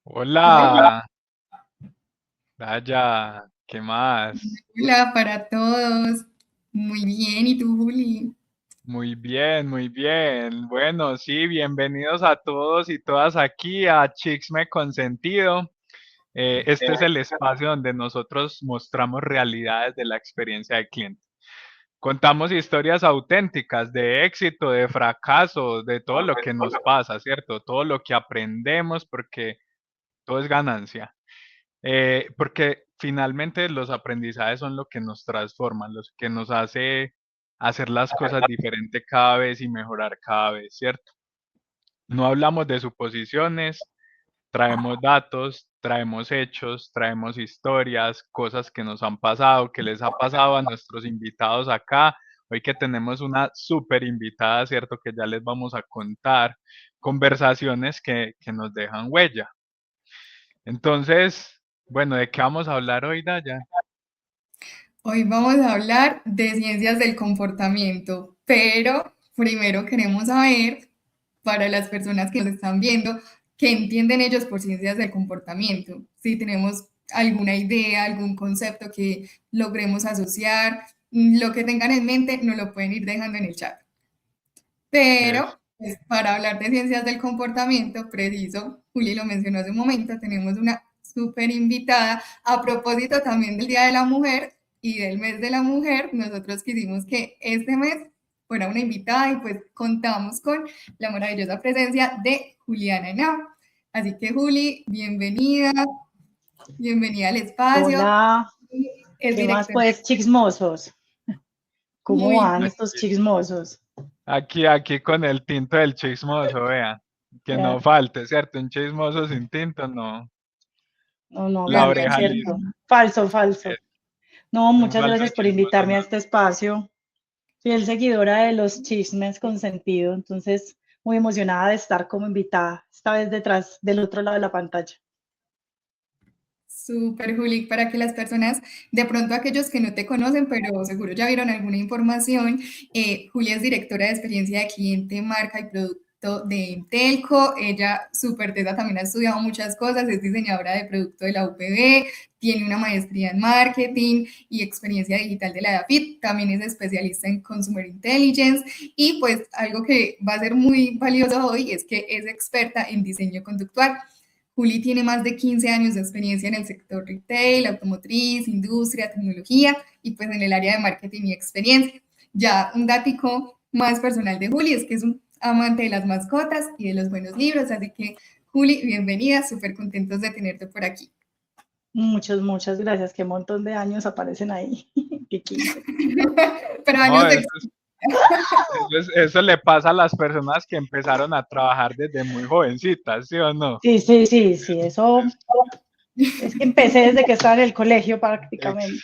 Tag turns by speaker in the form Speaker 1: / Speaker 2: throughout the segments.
Speaker 1: Hola,
Speaker 2: Hola,
Speaker 1: Daya, ¿qué más?
Speaker 2: hola para todos. Muy bien, ¿y tú, Juli?
Speaker 1: Muy bien, muy bien. Bueno, sí, bienvenidos a todos y todas aquí a Chixme Consentido. Este es el espacio donde nosotros mostramos realidades de la experiencia del cliente. Contamos historias auténticas de éxito, de fracaso, de todo lo que nos pasa, ¿cierto? Todo lo que aprendemos, porque todo es ganancia. Porque finalmente los aprendizajes son lo que nos transforman, los que nos hace hacer las cosas diferente cada vez y mejorar cada vez, ¿cierto? No hablamos de suposiciones, traemos datos, traemos hechos, traemos historias, cosas que nos han pasado, que les ha pasado a nuestros invitados acá. Hoy que tenemos una súper invitada, ¿cierto? Que ya les vamos a contar conversaciones que nos dejan huella. Entonces, bueno, ¿de qué vamos a hablar hoy, Daya?
Speaker 2: Hoy vamos a hablar de ciencias del comportamiento, pero primero queremos saber, para las personas que nos están viendo, qué entienden ellos por ciencias del comportamiento. Si tenemos alguna idea, algún concepto que logremos asociar, lo que tengan en mente, nos lo pueden ir dejando en el chat.
Speaker 1: Eso.
Speaker 2: Pero pues, para hablar de ciencias del comportamiento, preciso, Juli lo mencionó hace un momento, tenemos una súper invitada. A propósito también del Día de la Mujer y del mes de la mujer, nosotros quisimos que este mes fuera una invitada y pues contamos con la maravillosa presencia de Juliana Henao. Así que Juli, bienvenida, bienvenida al espacio.
Speaker 3: Hola,
Speaker 2: Es
Speaker 3: ¿qué más
Speaker 2: directora
Speaker 3: pues, chismosos? ¿Cómo
Speaker 2: muy
Speaker 3: van estos
Speaker 1: Aquí,
Speaker 3: chismosos?
Speaker 1: aquí con el tinto del chismoso, vea. Que no
Speaker 3: Ya,
Speaker 1: falte, ¿cierto? Un chismoso sin tinto, no.
Speaker 3: no, no,
Speaker 1: La
Speaker 3: nada,
Speaker 1: oreja
Speaker 2: realmente
Speaker 3: cierto.
Speaker 1: lista.
Speaker 3: Falso, falso.
Speaker 1: Es
Speaker 3: No,
Speaker 1: un
Speaker 3: muchas
Speaker 1: falso
Speaker 3: gracias por
Speaker 1: chismoso,
Speaker 3: invitarme a
Speaker 1: no.
Speaker 3: este espacio. Fiel seguidora de los chismes con sentido, entonces muy emocionada de estar como invitada, esta vez detrás del otro lado de la pantalla.
Speaker 2: súper, Juli, para que las personas, de pronto aquellos que no te conocen, pero seguro ya vieron alguna información, Julia es directora de experiencia de cliente, marca y producto de Intelco. Ella, súper tesa, también ha estudiado muchas cosas, es diseñadora de producto de la UPB, tiene una maestría en marketing y experiencia digital de la DAFIT, también es especialista en Consumer Intelligence y pues algo que va a ser muy valioso hoy es que es experta en diseño conductual. Juli tiene más de 15 años de experiencia en el sector retail, automotriz, industria, tecnología y pues en el área de marketing y experiencia. Ya un dático más personal de Juli es que es un amante de las mascotas y de los buenos libros, así que Juli, bienvenida, súper contentos de tenerte por aquí.
Speaker 3: Muchas gracias, qué montón de años aparecen ahí, qué 15.
Speaker 2: Pero
Speaker 1: No,
Speaker 2: años de...
Speaker 1: eso le pasa a las personas que empezaron a trabajar desde muy jovencitas, ¿sí o no?
Speaker 3: Sí, sí, sí, sí, eso es que empecé desde que estaba en el colegio prácticamente.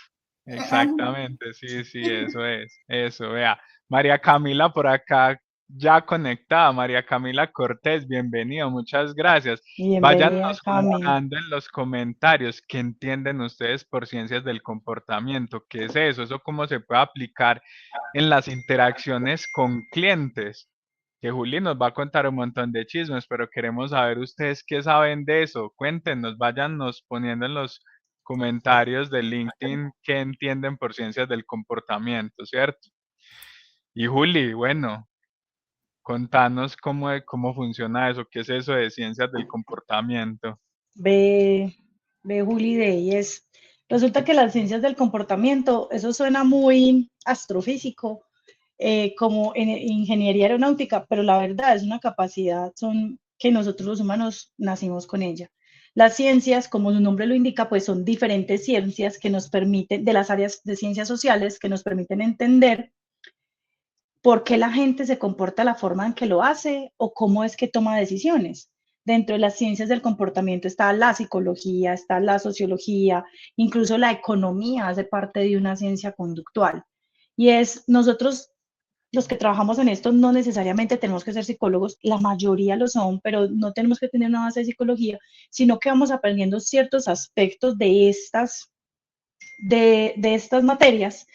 Speaker 1: Ex- Exactamente, sí, sí, eso es, eso, vea. María Camila por acá ya conectada, María Camila Cortés, bienvenido, muchas gracias.
Speaker 3: Bienvenida,
Speaker 1: Váyanos
Speaker 3: Cami.
Speaker 1: contando en los comentarios qué entienden ustedes por ciencias del comportamiento, qué es eso, eso cómo se puede aplicar en las interacciones con clientes. Que Juli nos va a contar un montón de chismes, pero queremos saber ustedes qué saben de eso. Cuéntenos, váyanos poniendo en los comentarios de LinkedIn que entienden por ciencias del comportamiento, ¿cierto? Y Juli, bueno, contanos cómo funciona eso, qué es eso de ciencias del comportamiento.
Speaker 3: Ve, ve Juli Day, resulta que las ciencias del comportamiento, eso suena muy astrofísico, como en ingeniería aeronáutica, pero la verdad es una capacidad son, que nosotros los humanos nacimos con ella. Las ciencias, como su nombre lo indica, pues son diferentes ciencias que nos permiten, de las áreas de ciencias sociales, que nos permiten entender por qué la gente se comporta de la forma en que lo hace o cómo es que toma decisiones. Dentro de las ciencias del comportamiento está la psicología, está la sociología, incluso la economía hace parte de una ciencia conductual. Y es nosotros los que trabajamos en esto no necesariamente tenemos que ser psicólogos, la mayoría lo son, pero no tenemos que tener una base de psicología, sino que vamos aprendiendo ciertos aspectos de estas materias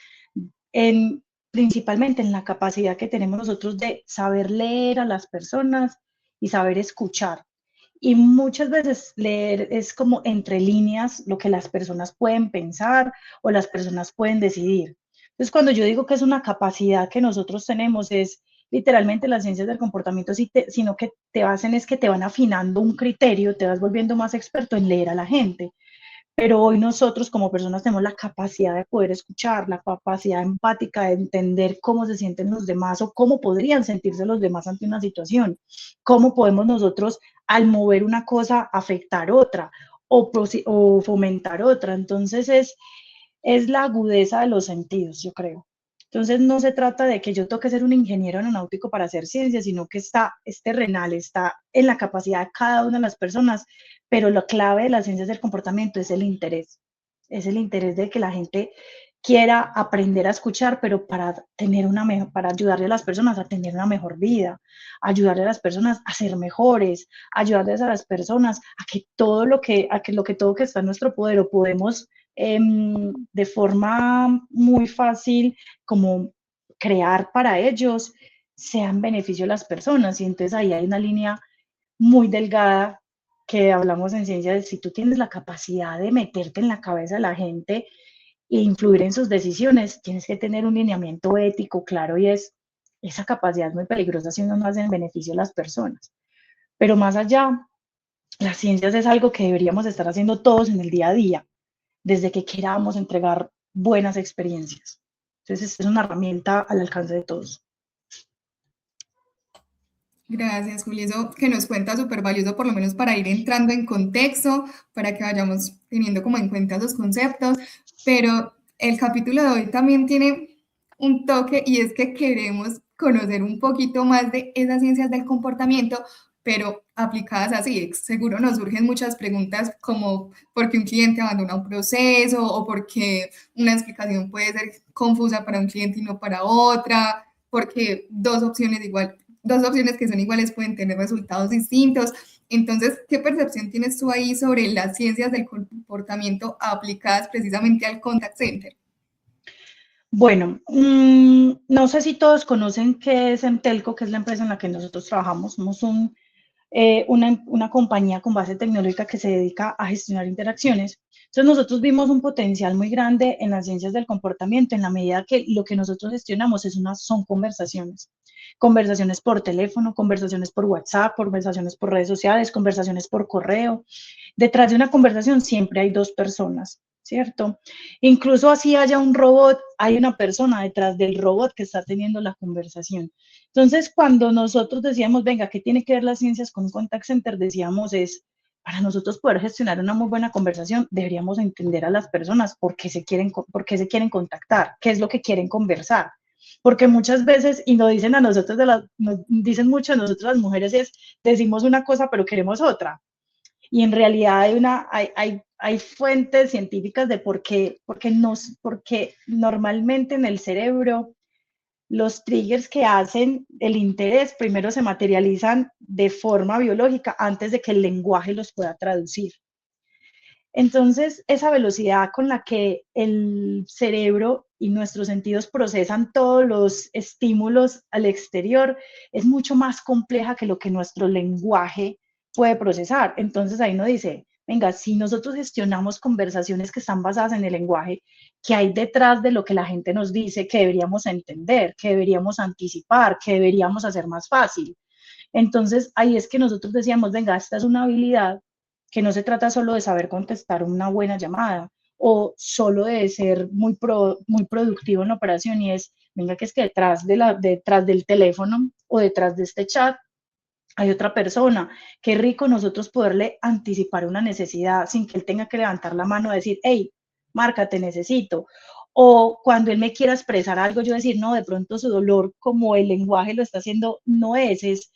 Speaker 3: en, principalmente en la capacidad que tenemos nosotros de saber leer a las personas y saber escuchar. y muchas veces leer es como entre líneas lo que las personas pueden pensar o las personas pueden decidir. Entonces, cuando yo digo que es una capacidad que nosotros tenemos, es literalmente las ciencias del comportamiento, sino que te hacen es que te van afinando un criterio, te vas volviendo más experto en leer a la gente. Pero hoy nosotros como personas tenemos la capacidad de poder escuchar, la capacidad empática de entender cómo se sienten los demás o cómo podrían sentirse los demás ante una situación, cómo podemos nosotros al mover una cosa afectar otra o fomentar otra. Entonces es la agudeza de los sentidos, yo creo. Entonces no se trata de que yo toque ser un ingeniero aeronáutico para hacer ciencia, sino que es terrenal, está en la capacidad de cada una de las personas, pero la clave de las ciencias del comportamiento es el interés de que la gente quiera aprender a escuchar, pero para para ayudarle a las personas a tener una mejor vida, ayudarle a las personas a ser mejores, ayudarles a las personas a que todo lo que está en nuestro poder o podemos de forma muy fácil como crear para ellos, sea en beneficio de las personas. Y entonces ahí hay una línea muy delgada que hablamos en ciencia de si tú tienes la capacidad de meterte en la cabeza de la gente e influir en sus decisiones, tienes que tener un lineamiento ético claro y esa capacidad es muy peligrosa si uno no hace en beneficio de las personas. Pero más allá, las ciencias es algo que deberíamos estar haciendo todos en el día a día desde que queramos entregar buenas experiencias. Entonces, es una herramienta al alcance de todos.
Speaker 2: Gracias, Juli. Eso que nos cuenta súper valioso, por lo menos para ir entrando en contexto, para que vayamos teniendo como en cuenta los conceptos. Pero el capítulo de hoy también tiene un toque y es que queremos conocer un poquito más de esas ciencias del comportamiento, pero aplicadas así. Seguro nos surgen muchas preguntas como por qué un cliente abandona un proceso o por qué una explicación puede ser confusa para un cliente y no para otra, porque dos opciones que son iguales pueden tener resultados distintos. Entonces, ¿qué percepción tienes tú ahí sobre las ciencias del comportamiento aplicadas precisamente al contact center?
Speaker 3: Bueno, no sé si todos conocen qué es Emtelco, que es la empresa en la que nosotros trabajamos. Somos una compañía con base tecnológica que se dedica a gestionar interacciones. Entonces nosotros vimos un potencial muy grande en las ciencias del comportamiento en la medida que lo que nosotros gestionamos son conversaciones. Conversaciones por teléfono, conversaciones por WhatsApp, conversaciones por redes sociales, conversaciones por correo. Detrás de una conversación siempre hay dos personas, ¿cierto? Incluso así haya un robot, hay una persona detrás del robot que está teniendo la conversación. Entonces, cuando nosotros decíamos, venga, ¿qué tiene que ver las ciencias con un contact center? Decíamos, para nosotros poder gestionar una muy buena conversación, deberíamos entender a las personas por qué se quieren contactar, qué es lo que quieren conversar. Porque muchas veces, y nos dicen a nosotros, nos dicen mucho a nosotros las mujeres, decimos una cosa, pero queremos otra. Y en realidad hay fuentes científicas de porque normalmente en el cerebro los triggers que hacen el interés primero se materializan de forma biológica antes de que el lenguaje los pueda traducir. Entonces, esa velocidad con la que el cerebro y nuestros sentidos procesan todos los estímulos al exterior es mucho más compleja que lo que nuestro lenguaje puede procesar. Entonces, ahí nos dice, venga, si nosotros gestionamos conversaciones que están basadas en el lenguaje, ¿qué hay detrás de lo que la gente nos dice que deberíamos entender, que deberíamos anticipar, que deberíamos hacer más fácil? Entonces, ahí es que nosotros decíamos, venga, esta es una habilidad que no se trata solo de saber contestar una buena llamada o solo de ser muy productivo en la operación y venga, que es que detrás del teléfono o detrás de este chat hay otra persona. Qué rico nosotros poderle anticipar una necesidad sin que él tenga que levantar la mano y decir, hey, Marca, te necesito. O cuando él me quiera expresar algo, yo decir, no, de pronto su dolor, como el lenguaje lo está haciendo, no es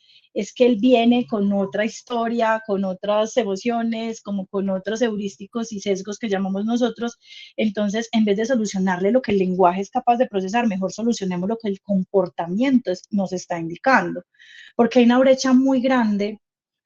Speaker 3: que él viene con otra historia, con otras emociones, como con otros heurísticos y sesgos que llamamos nosotros. Entonces, en vez de solucionarle lo que el lenguaje es capaz de procesar, mejor solucionemos lo que el comportamiento nos está indicando. Porque hay una brecha muy grande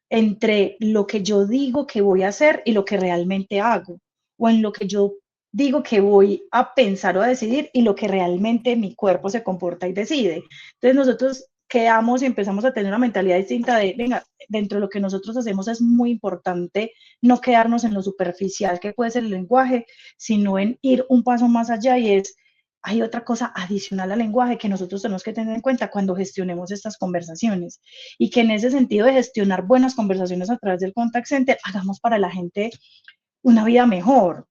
Speaker 3: entre lo que yo digo que voy a hacer y lo que realmente hago, o en lo que yo digo que voy a pensar o a decidir y lo que realmente mi cuerpo se comporta y decide. Entonces nosotros quedamos y empezamos a tener una mentalidad distinta de, venga, dentro de lo que nosotros hacemos es muy importante no quedarnos en lo superficial que puede ser el lenguaje, sino en ir un paso más allá y es, hay otra cosa adicional al lenguaje que nosotros tenemos que tener en cuenta cuando gestionemos estas conversaciones y que en ese sentido de gestionar buenas conversaciones a través del contact center, hagamos para la gente una vida mejor.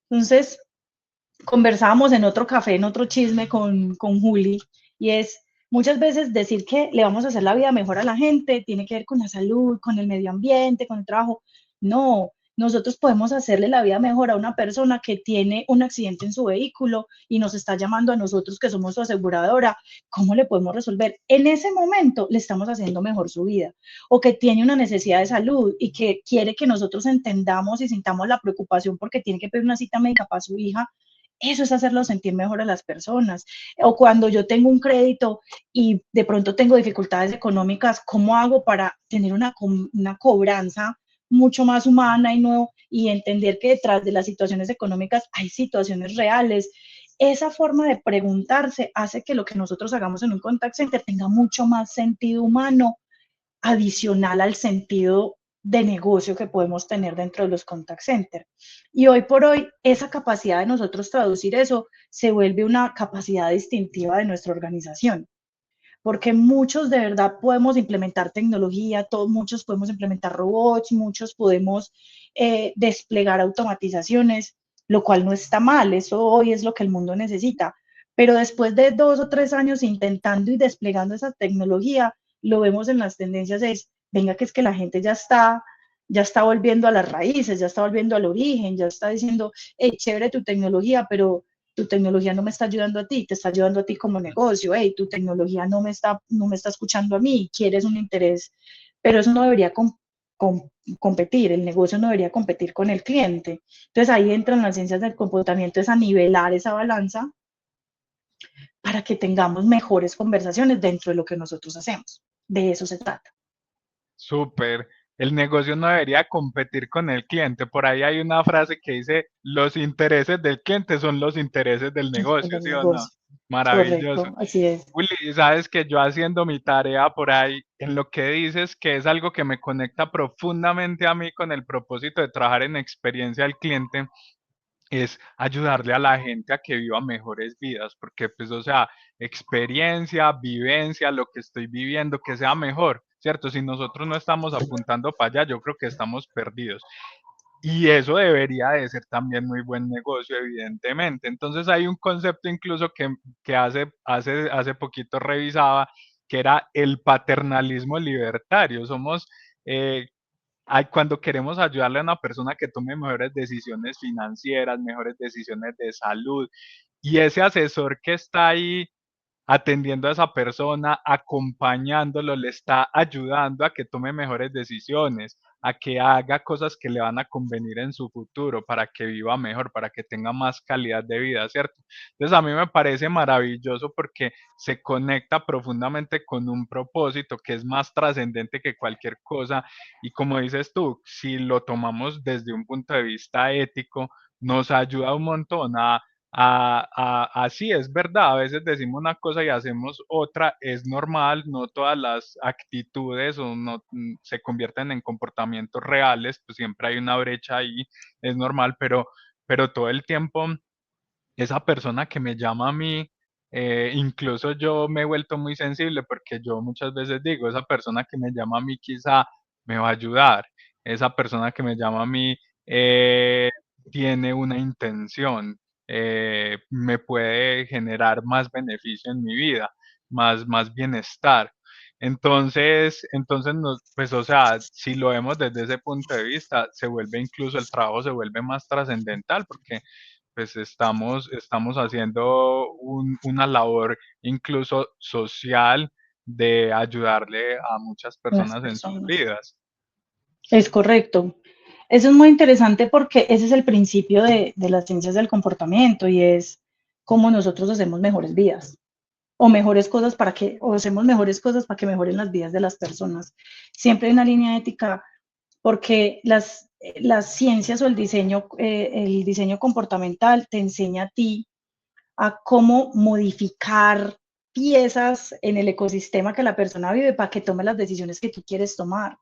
Speaker 3: Entonces, conversábamos en otro café, en otro chisme con Juli, y es muchas veces decir que le vamos a hacer la vida mejor a la gente, tiene que ver con la salud, con el medio ambiente, con el trabajo. No, nosotros podemos hacerle la vida mejor a una persona que tiene un accidente en su vehículo y nos está llamando a nosotros que somos su aseguradora. ¿Cómo le podemos resolver? En ese momento le estamos haciendo mejor su vida. O que tiene una necesidad de salud y que quiere que nosotros entendamos y sintamos la preocupación porque tiene que pedir una cita médica para su hija. Eso es hacerlo sentir mejor a las personas. O cuando yo tengo un crédito y de pronto tengo dificultades económicas, ¿cómo hago para tener una cobranza mucho más humana y entender que detrás de las situaciones económicas hay situaciones reales? Esa forma de preguntarse hace que lo que nosotros hagamos en un contact center tenga mucho más sentido humano, adicional al sentido de negocio que podemos tener dentro de los contact centers. Y hoy por hoy, esa capacidad de nosotros traducir eso se vuelve una capacidad distintiva de nuestra organización, porque muchos de verdad podemos implementar tecnología, muchos podemos implementar robots, muchos podemos desplegar automatizaciones, lo cual no está mal, eso hoy es lo que el mundo necesita. Pero después de 2 o 3 años intentando y desplegando esa tecnología, lo vemos en las tendencias, es, venga, que es que la gente ya está volviendo a las raíces, ya está volviendo al origen, ya está diciendo, hey, chévere tu tecnología, pero tu tecnología no me está ayudando a ti, te está ayudando a ti como negocio, hey, tu tecnología no me está escuchando a mí, quieres un interés, pero eso no debería competir, el negocio no debería competir con el cliente. Entonces ahí entran las ciencias del comportamiento, es a nivelar esa balanza para que tengamos mejores conversaciones dentro de lo que nosotros hacemos. De eso se trata.
Speaker 1: Súper. El negocio no debería competir con el cliente. Por ahí hay una frase que dice, los intereses del cliente son los intereses del negocio,
Speaker 3: Del
Speaker 1: ¿sí o no?
Speaker 3: negocio.
Speaker 1: Maravilloso.
Speaker 3: Correcto, así es.
Speaker 1: Willy, sabes que yo haciendo mi tarea por ahí, en lo que dices, que es algo que me conecta profundamente a mí con el propósito de trabajar en experiencia al cliente, es ayudarle a la gente a que viva mejores vidas, porque pues, o sea, experiencia, vivencia, lo que estoy viviendo, que sea mejor, ¿cierto? Si nosotros no estamos apuntando para allá, yo creo que estamos perdidos. Y eso debería de ser también muy buen negocio, evidentemente. Entonces hay un concepto incluso que hace poquito revisaba, que era el paternalismo libertario. Somos, cuando queremos ayudarle a una persona que tome mejores decisiones financieras, mejores decisiones de salud, y ese asesor que está ahí atendiendo a esa persona, acompañándolo, le está ayudando a que tome mejores decisiones, a que haga cosas que le van a convenir en su futuro, para que viva mejor, para que tenga más calidad de vida, ¿cierto? Entonces a mí me parece maravilloso porque se conecta profundamente con un propósito que es más trascendente que cualquier cosa y como dices tú, si lo tomamos desde un punto de vista ético, nos ayuda un montón así es verdad, a veces decimos una cosa y hacemos otra, es normal, no todas las actitudes o no, se convierten en comportamientos reales, pues siempre hay una brecha ahí, es normal, pero todo el tiempo esa persona que me llama a mí, incluso yo me he vuelto muy sensible porque yo muchas veces digo, esa persona que me llama a mí quizá me va a ayudar, esa persona que me llama a mí tiene una intención, me puede generar más beneficio en mi vida, más bienestar. Entonces pues, o sea, si lo vemos desde ese punto de vista, se vuelve incluso el trabajo se vuelve más trascendental porque pues estamos haciendo una labor incluso social de ayudarle a muchas
Speaker 3: Las
Speaker 1: personas en sus
Speaker 3: personas.
Speaker 1: vidas.
Speaker 3: Es correcto. Eso es muy interesante porque ese es el principio de las ciencias del comportamiento y es cómo nosotros hacemos mejores vidas o hacemos mejores cosas para que mejoren las vidas de las personas. Siempre hay una línea ética porque las ciencias o el diseño comportamental te enseña a ti a cómo modificar piezas en el ecosistema que la persona vive para que tome las decisiones que tú quieres tomar.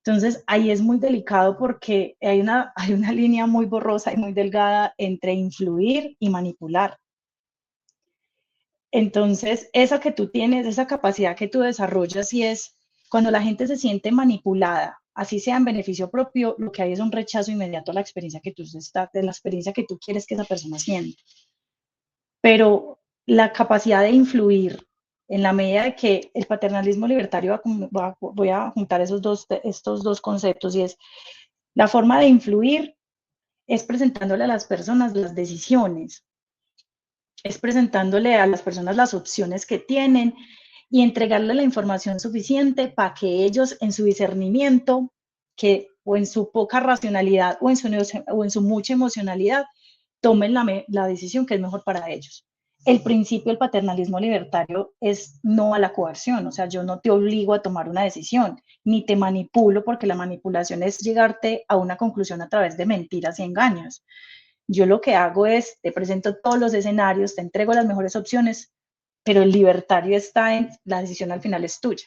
Speaker 3: Entonces, ahí es muy delicado porque hay una línea muy borrosa y muy delgada entre influir y manipular. Entonces, esa que tú tienes, esa capacidad que tú desarrollas, y es cuando la gente se siente manipulada, así sea en beneficio propio, lo que hay es un rechazo inmediato a la experiencia que tú estás, de la experiencia que tú quieres que esa persona sienta. Pero la capacidad de influir en la medida de que el paternalismo libertario, voy a juntar estos dos conceptos, y es la forma de influir es presentándole a las personas las decisiones, es presentándole a las personas las opciones que tienen y entregarle la información suficiente para que ellos en su discernimiento, o en su poca racionalidad o en su mucha emocionalidad, tomen la decisión que es mejor para ellos. El principio del paternalismo libertario es no a la coerción, o sea, yo no te obligo a tomar una decisión, ni te manipulo, porque la manipulación es llegarte a una conclusión a través de mentiras y engaños. Yo lo que hago es, te presento todos los escenarios, te entrego las mejores opciones, pero el libertario está en, la decisión al final es tuya.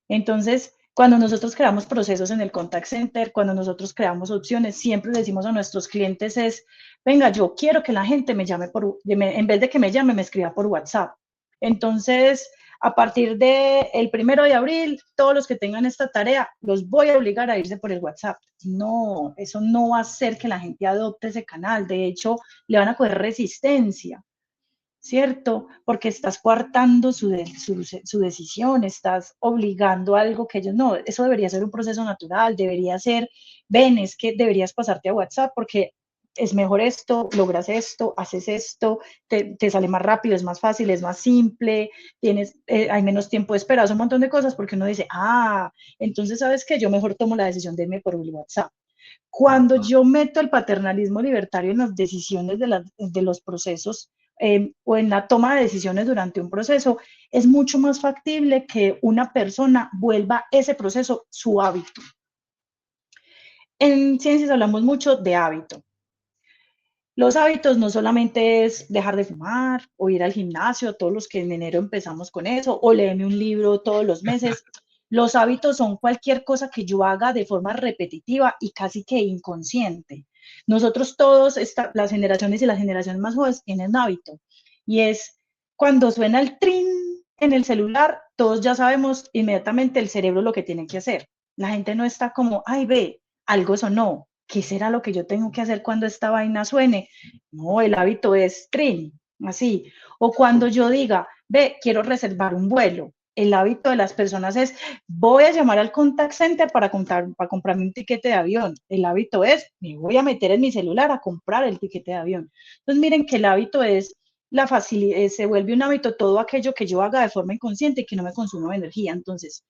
Speaker 3: Entonces, cuando nosotros creamos procesos en el contact center, cuando nosotros creamos opciones, siempre le decimos a nuestros clientes es, venga, yo quiero que la gente me llame en vez de que me llame, me escriba por WhatsApp. Entonces, a partir del 1 de abril, todos los que tengan esta tarea, los voy a obligar a irse por el WhatsApp. No, eso no va a hacer que la gente adopte ese canal. De hecho, le van a coger resistencia, ¿cierto? Porque estás coartando su decisión, estás obligando a algo que ellos no, eso debería ser un proceso natural, debería ser, ven, es que deberías pasarte a WhatsApp porque es mejor esto, logras esto, haces esto, te sale más rápido, es más fácil, es más simple, hay menos tiempo de espera, un montón de cosas porque uno dice, entonces, ¿sabes qué? Yo mejor tomo la decisión de irme por un WhatsApp. Cuando yo meto el paternalismo libertario en las decisiones de los procesos, o en la toma de decisiones durante un proceso, es mucho más factible que una persona vuelva ese proceso su hábito. En ciencias hablamos mucho de hábito. Los hábitos no solamente es dejar de fumar o ir al gimnasio, todos los que en enero empezamos con eso, o leerme un libro todos los meses. Los hábitos son cualquier cosa que yo haga de forma repetitiva y casi que inconsciente. Nosotros todos, las generaciones y las generaciones más jóvenes, tienen un hábito, y es cuando suena el trin en el celular, todos ya sabemos inmediatamente el cerebro lo que tiene que hacer. La gente no está como, ay, ve, algo sonó, ¿qué será lo que yo tengo que hacer cuando esta vaina suene? No, el hábito es trin, así. O cuando yo diga, ve, quiero reservar un vuelo, el hábito de las personas es, voy a llamar al contact center para comprarme un tiquete de avión. El hábito es, me voy a meter en mi celular a comprar el tiquete de avión. Entonces, miren que el hábito es la facilidad, se vuelve un hábito todo aquello que yo haga de forma inconsciente y que no me consuma energía. Entonces,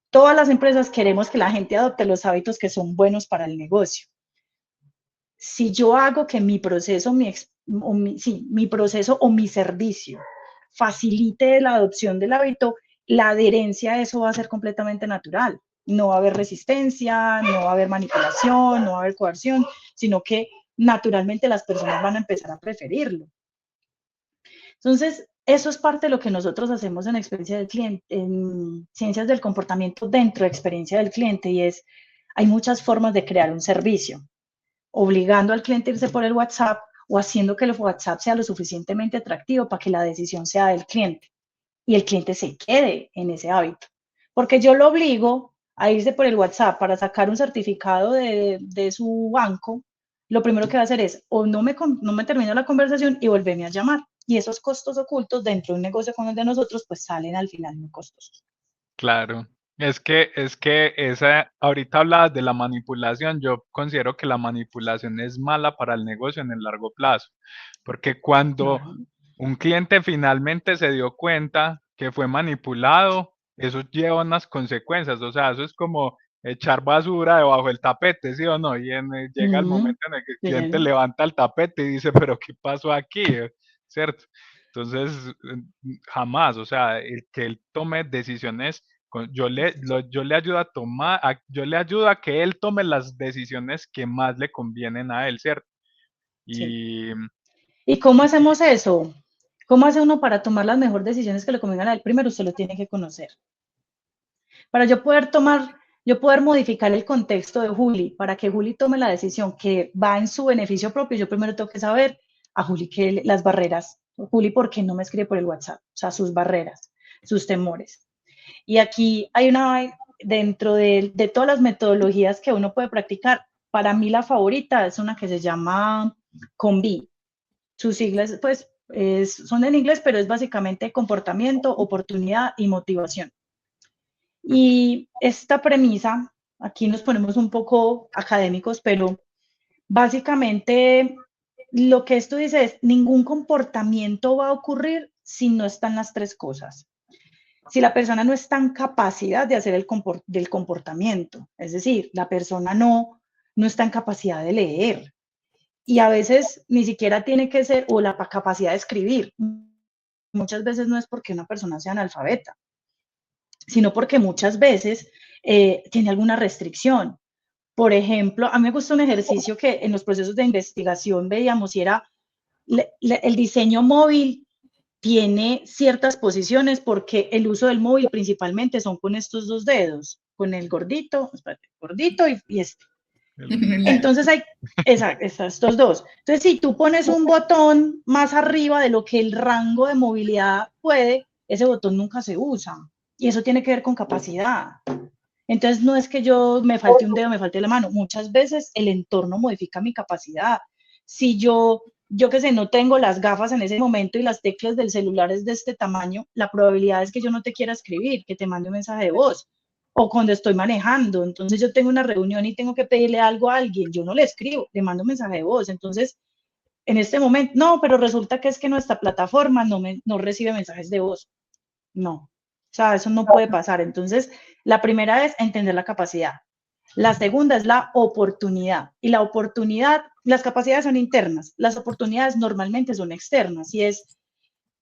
Speaker 3: todas las empresas queremos que la gente adopte los hábitos que son buenos para el negocio. Si yo hago que mi proceso, mi proceso o mi servicio facilite la adopción del hábito, la adherencia a eso va a ser completamente natural. No va a haber resistencia, no va a haber manipulación, no va a haber coerción, sino que naturalmente las personas van a empezar a preferirlo. Entonces, eso es parte de lo que nosotros hacemos en experiencia del cliente, en ciencias del comportamiento dentro de experiencia del cliente, y es, hay muchas formas de crear un servicio, obligando al cliente a irse por el WhatsApp o haciendo que el WhatsApp sea lo suficientemente atractivo para que la decisión sea del cliente y el cliente se quede en ese hábito. Porque yo lo obligo a irse por el WhatsApp para sacar un certificado de su banco, lo primero que va a hacer es, o no me termina la conversación y volverme a llamar. Y esos costos ocultos dentro de un negocio como el de nosotros, pues salen al final muy costosos.
Speaker 1: Claro, es que ahorita hablabas de la manipulación, yo considero que la manipulación es mala para el negocio en el largo plazo, porque cuando un cliente finalmente se dio cuenta que fue manipulado, eso lleva unas consecuencias, o sea, eso es como echar basura debajo del tapete, ¿sí o no? Y llega el momento en el que el cliente levanta el tapete y dice, pero ¿qué pasó aquí? ¿Cierto? Entonces, jamás, o sea, el que él tome decisiones, yo le ayudo a tomar, yo le ayudo a que él tome las decisiones que más le convienen a él, ¿cierto? Y,
Speaker 3: ¿Y cómo hacemos eso? ¿Cómo hace uno para tomar las mejores decisiones que le convengan a él? Primero, usted lo tiene que conocer. Para yo poder modificar el contexto de Juli, para que Juli tome la decisión que va en su beneficio propio, yo primero tengo que saber a Juli que las barreras, Juli, ¿por qué no me escribe por el WhatsApp? O sea, sus barreras, sus temores. Y aquí hay dentro de todas las metodologías que uno puede practicar, para mí la favorita es una que se llama COMBI. Sus siglas, pues, son en inglés, pero es básicamente comportamiento, oportunidad y motivación. Y esta premisa, aquí nos ponemos un poco académicos, pero básicamente lo que esto dice es, ningún comportamiento va a ocurrir si no están las tres cosas. Si la persona no está en capacidad de hacer del comportamiento, es decir, la persona no está en capacidad de leer, y a veces ni siquiera tiene que ser, o la capacidad de escribir. Muchas veces no es porque una persona sea analfabeta, sino porque muchas veces tiene alguna restricción. Por ejemplo, a mí me gusta un ejercicio que en los procesos de investigación veíamos y era el diseño móvil tiene ciertas posiciones porque el uso del móvil principalmente son con estos dos dedos, con el gordito, espérate, gordito y este. Entonces hay estos dos. Entonces, si tú pones un botón más arriba de lo que el rango de movilidad puede, ese botón nunca se usa. Y eso tiene que ver con capacidad. Entonces, no es que yo me falte un dedo, me falte la mano. Muchas veces el entorno modifica mi capacidad. Si yo que sé, no tengo las gafas en ese momento y las teclas del celular es de este tamaño, la probabilidad es que yo no te quiera escribir, que te mande un mensaje de voz. O cuando estoy manejando, entonces yo tengo una reunión y tengo que pedirle algo a alguien, yo no le escribo, le mando un mensaje de voz. Entonces, en este momento, no, pero resulta que es que nuestra plataforma no recibe mensajes de voz. No, o sea, eso no puede pasar. Entonces, la primera es entender la capacidad. La segunda es la oportunidad. Y la oportunidad, las capacidades son internas, las oportunidades normalmente son externas. Y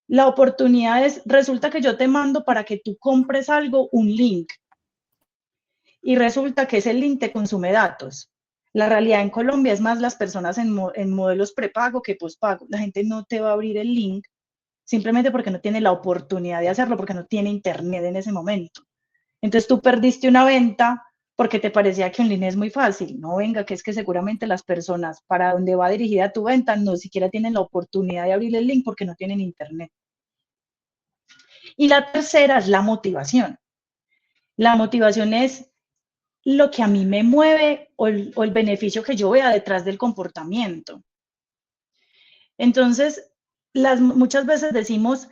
Speaker 3: la oportunidad es, resulta que yo te mando para que tú compres algo, un link. Y resulta que ese link te consume datos. La realidad en Colombia es más las personas en modelos prepago que pospago. La gente no te va a abrir el link simplemente porque no tiene la oportunidad de hacerlo, porque no tiene internet en ese momento. Entonces tú perdiste una venta porque te parecía que un link es muy fácil. No, venga, que es que seguramente las personas para donde va dirigida tu venta no siquiera tienen la oportunidad de abrir el link porque no tienen internet. Y la tercera es la motivación. La motivación es lo que a mí me mueve o el beneficio que yo vea detrás del comportamiento. Entonces, muchas veces decimos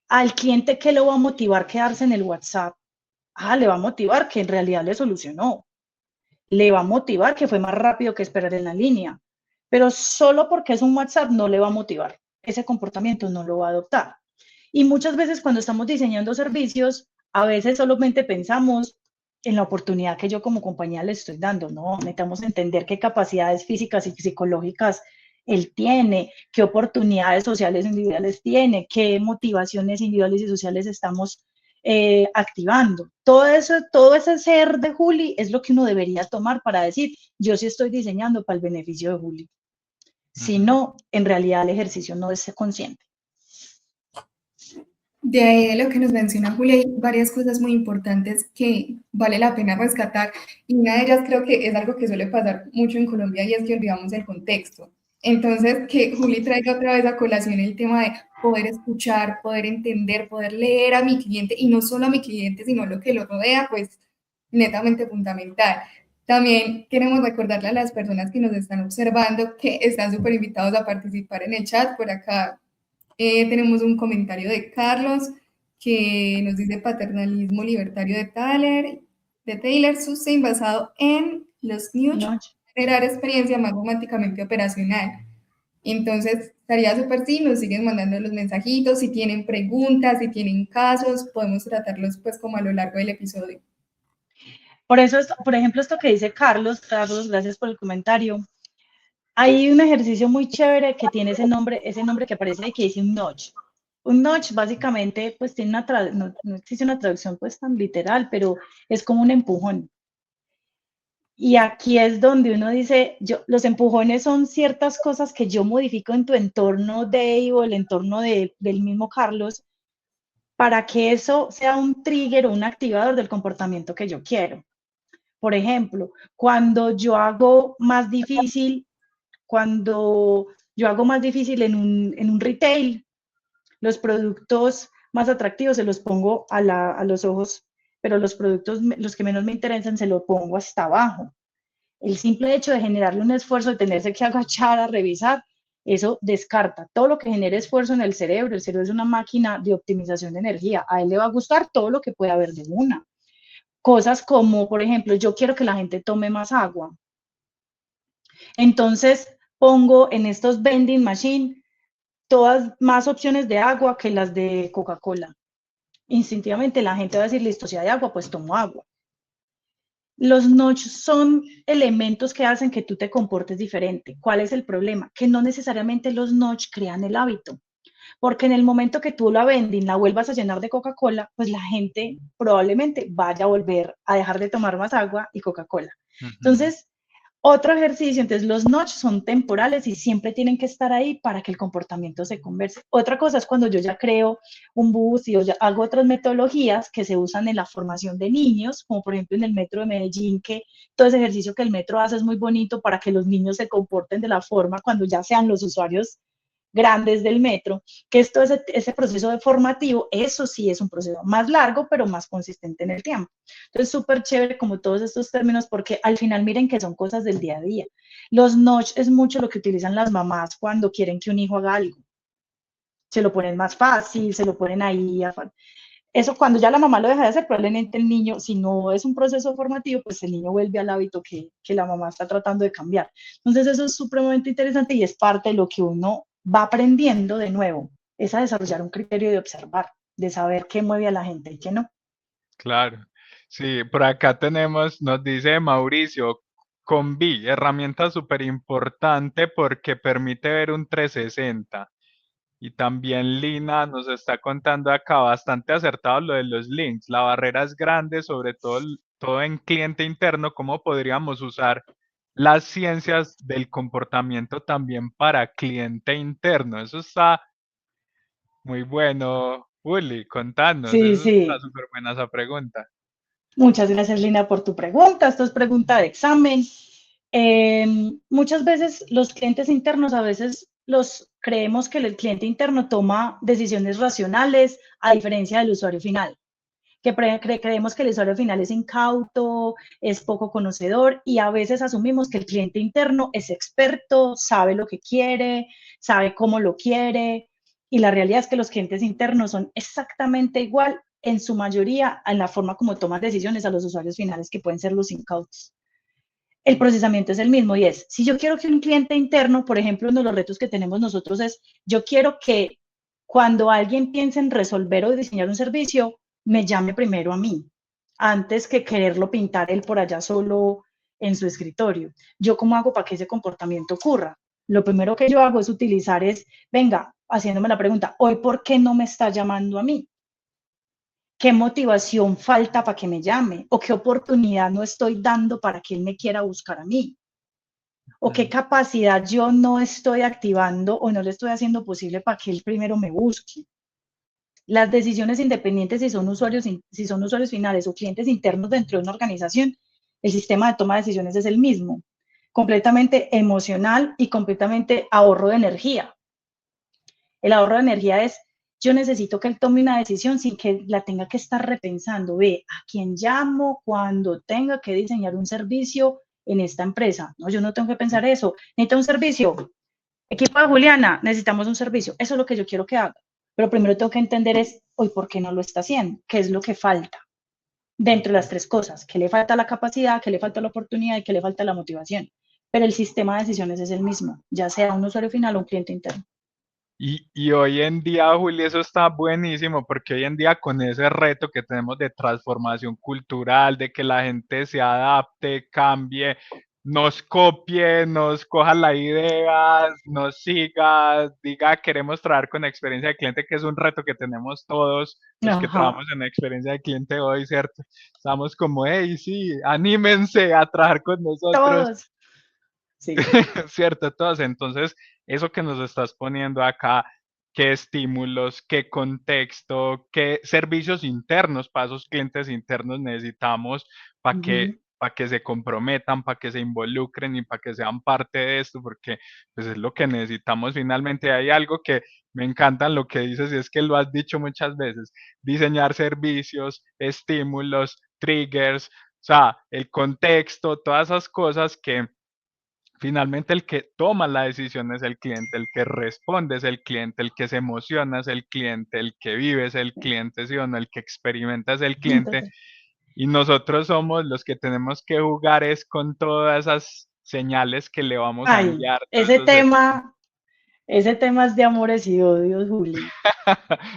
Speaker 3: al cliente que lo va a motivar quedarse en el WhatsApp. Le va a motivar que en realidad le solucionó. Le va a motivar que fue más rápido que esperar en la línea. Pero solo porque es un WhatsApp no le va a motivar. Ese comportamiento no lo va a adoptar. Y muchas veces cuando estamos diseñando servicios, a veces solamente pensamos en la oportunidad que yo como compañía le estoy dando, ¿no? Necesitamos entender qué capacidades físicas y psicológicas él tiene, qué oportunidades sociales individuales tiene, qué motivaciones individuales y sociales estamos activando. Todo ese ser de Juli es lo que uno debería tomar para decir, yo sí estoy diseñando para el beneficio de Juli. Si no, en realidad el ejercicio no es consciente.
Speaker 2: De ahí de lo que nos menciona Julia, hay varias cosas muy importantes que vale la pena rescatar. Y una de ellas creo que es algo que suele pasar mucho en Colombia y es que olvidamos el contexto. Entonces, que Juli traiga otra vez a colación el tema de poder escuchar, poder entender, poder leer a mi cliente y no solo a mi cliente, sino lo que lo rodea, pues netamente fundamental. También queremos recordarle a las personas que nos están observando que están súper invitados a participar en el chat. Por acá tenemos un comentario de Carlos que nos dice paternalismo libertario de Taylor Sustain basado en los nudge, generar experiencia matemáticamente operacional. Entonces, estaría súper si nos siguen mandando los mensajitos, si tienen preguntas, si tienen casos, podemos tratarlos pues como a lo largo del episodio.
Speaker 3: Por eso, por ejemplo, esto que dice Carlos, gracias por el comentario. Hay un ejercicio muy chévere que tiene ese nombre que aparece ahí que dice un notch. Un notch básicamente pues tiene no existe una traducción pues tan literal, pero es como un empujón. Y aquí es donde uno dice, los empujones son ciertas cosas que yo modifico en tu entorno, Dave, o el entorno del mismo Carlos, para que eso sea un trigger o un activador del comportamiento que yo quiero. Por ejemplo, cuando yo hago más difícil en un retail, los productos más atractivos se los pongo a los ojos, pero los productos, los que menos me interesan, se los pongo hasta abajo. El simple hecho de generarle un esfuerzo, de tenerse que agachar a revisar, eso descarta todo lo que genere esfuerzo en el cerebro. El cerebro es una máquina de optimización de energía. A él le va a gustar todo lo que pueda haber de una. Cosas como, por ejemplo, yo quiero que la gente tome más agua. Entonces pongo en estos vending machine todas más opciones de agua que las de Coca-Cola. Instintivamente la gente va a decir, listo, si hay agua, pues tomo agua. Los notch son elementos que hacen que tú te comportes diferente. ¿Cuál es el problema? Que no necesariamente los notch crean el hábito, porque en el momento que tú la vending la vuelvas a llenar de Coca-Cola, pues la gente probablemente vaya a volver a dejar de tomar más agua y Coca-Cola. Entonces, otro ejercicio, entonces los notch son temporales y siempre tienen que estar ahí para que el comportamiento se converse. Otra cosa es cuando yo ya creo un bus y yo ya hago otras metodologías que se usan en la formación de niños, como por ejemplo en el metro de Medellín, que todo ese ejercicio que el metro hace es muy bonito para que los niños se comporten de la forma cuando ya sean los usuarios grandes del metro, que es todo ese proceso de formativo, eso sí es un proceso más largo, pero más consistente en el tiempo. Entonces, súper chévere como todos estos términos, porque al final miren que son cosas del día a día. Los notch es mucho lo que utilizan las mamás cuando quieren que un hijo haga algo. Se lo ponen más fácil, se lo ponen ahí. Eso cuando ya la mamá lo deja de hacer, probablemente el niño, si no es un proceso formativo, pues el niño vuelve al hábito que la mamá está tratando de cambiar. Entonces eso es supremamente interesante y es parte de lo que uno va aprendiendo de nuevo, es a desarrollar un criterio de observar, de saber qué mueve a la gente y qué no.
Speaker 1: Claro. Sí, por acá tenemos, nos dice Mauricio, Convi, herramienta súper importante porque permite ver un 360. Y también Lina nos está contando acá bastante acertado lo de los links. La barrera es grande, sobre todo, todo en cliente interno. ¿Cómo podríamos usar las ciencias del comportamiento también para cliente interno? Eso está muy bueno. Uli, contanos,
Speaker 3: Sí,
Speaker 1: eso está
Speaker 3: sí.
Speaker 1: súper buena esa pregunta.
Speaker 3: Muchas gracias, Lina, por tu pregunta. Esto es pregunta de examen. Muchas veces los clientes internos, a veces los creemos que el cliente interno toma decisiones racionales a diferencia del usuario final, que creemos que el usuario final es incauto, es poco conocedor y a veces asumimos que el cliente interno es experto, sabe lo que quiere, sabe cómo lo quiere y la realidad es que los clientes internos son exactamente igual en su mayoría en la forma como toman decisiones a los usuarios finales que pueden ser los incautos. El procesamiento es el mismo y es, si yo quiero que un cliente interno, por ejemplo, uno de los retos que tenemos nosotros es, yo quiero que cuando alguien piense en resolver o diseñar un servicio, me llame primero a mí, antes que quererlo pintar él por allá solo en su escritorio. ¿Yo cómo hago para que ese comportamiento ocurra? Lo primero que yo hago es utilizar venga, haciéndome la pregunta, hoy, ¿por qué no me está llamando a mí? ¿Qué motivación falta para que me llame? ¿O qué oportunidad no estoy dando para que él me quiera buscar a mí? ¿O qué capacidad yo no estoy activando o no le estoy haciendo posible para que él primero me busque? Las decisiones independientes, si son usuarios finales o clientes internos dentro de una organización, el sistema de toma de decisiones es el mismo, completamente emocional y completamente ahorro de energía. El ahorro de energía es, yo necesito que él tome una decisión sin que la tenga que estar repensando. Ve, ¿a quién llamo cuando tenga que diseñar un servicio en esta empresa? No, yo no tengo que pensar eso. Necesito un servicio. Equipo de Juliana, necesitamos un servicio. Eso es lo que yo quiero que haga. Pero primero tengo que entender es hoy por qué no lo está haciendo, qué es lo que falta dentro de las tres cosas, qué le falta la capacidad, qué le falta la oportunidad y qué le falta la motivación. Pero el sistema de decisiones es el mismo, ya sea un usuario final o un cliente interno.
Speaker 1: Y hoy en día, Juli, eso está buenísimo porque hoy en día con ese reto que tenemos de transformación cultural, de que la gente se adapte, cambie, nos copie, nos coja la idea, nos siga, diga queremos trabajar con experiencia de cliente, que es un reto que tenemos todos los que
Speaker 3: Ajá,
Speaker 1: trabajamos en experiencia de cliente hoy, ¿cierto? Estamos como, hey, sí, anímense a trabajar con nosotros,
Speaker 3: todos. Sí.
Speaker 1: ¿cierto? Todos. Entonces, eso que nos estás poniendo acá, qué estímulos, qué contexto, qué servicios internos para esos clientes internos necesitamos para que se comprometan, para que se involucren y para que sean parte de esto, porque pues es lo que necesitamos finalmente. Hay algo que me encanta lo que dices y es que lo has dicho muchas veces, diseñar servicios, estímulos, triggers, o sea, el contexto, todas esas cosas que finalmente el que toma la decisión es el cliente, el que responde es el cliente, el que se emociona es el cliente, el que vive es el cliente, ¿sí o no? El que experimenta es el cliente.
Speaker 3: Entonces,
Speaker 1: Y nosotros somos los que tenemos que jugar es con todas esas señales que le vamos a
Speaker 3: ay,
Speaker 1: enviar, todos esos estímulos.
Speaker 3: ese tema es de amores y odios, Juli.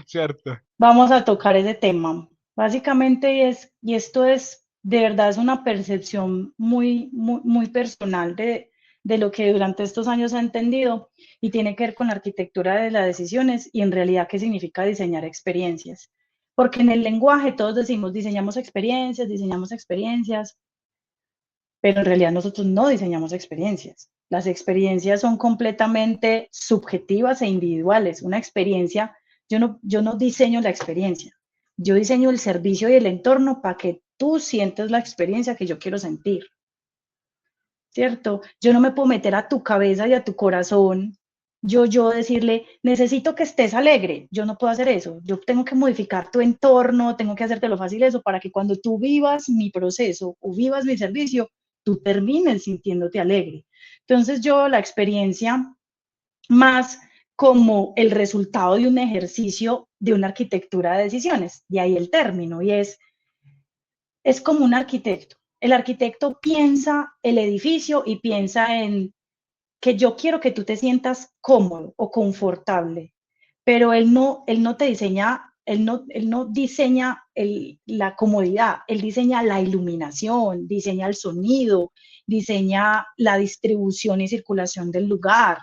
Speaker 1: ¿Cierto?
Speaker 3: Vamos a tocar ese tema. Básicamente y esto es, de verdad, es una percepción muy personal de lo que durante estos años ha entendido y tiene que ver con la arquitectura de las decisiones y en realidad qué significa diseñar experiencias. Porque en el lenguaje todos decimos diseñamos experiencias, pero en realidad nosotros no diseñamos experiencias. Las experiencias son completamente subjetivas e individuales. Una experiencia, yo no diseño la experiencia, yo diseño el servicio y el entorno para que tú sientas la experiencia que yo quiero sentir, ¿cierto? Yo no me puedo meter a tu cabeza y a tu corazón, yo decirle, necesito que estés alegre, yo no puedo hacer eso, yo tengo que modificar tu entorno, tengo que hacértelo fácil eso, para que cuando tú vivas mi proceso o vivas mi servicio, tú termines sintiéndote alegre. Entonces yo la experiencia más como el resultado de un ejercicio de una arquitectura de decisiones, de ahí el término, y es como un arquitecto. El arquitecto piensa el edificio y piensa en que yo quiero que tú te sientas cómodo o confortable, pero él no te diseña, él no diseña la comodidad, él diseña la iluminación, diseña el sonido, diseña la distribución y circulación del lugar,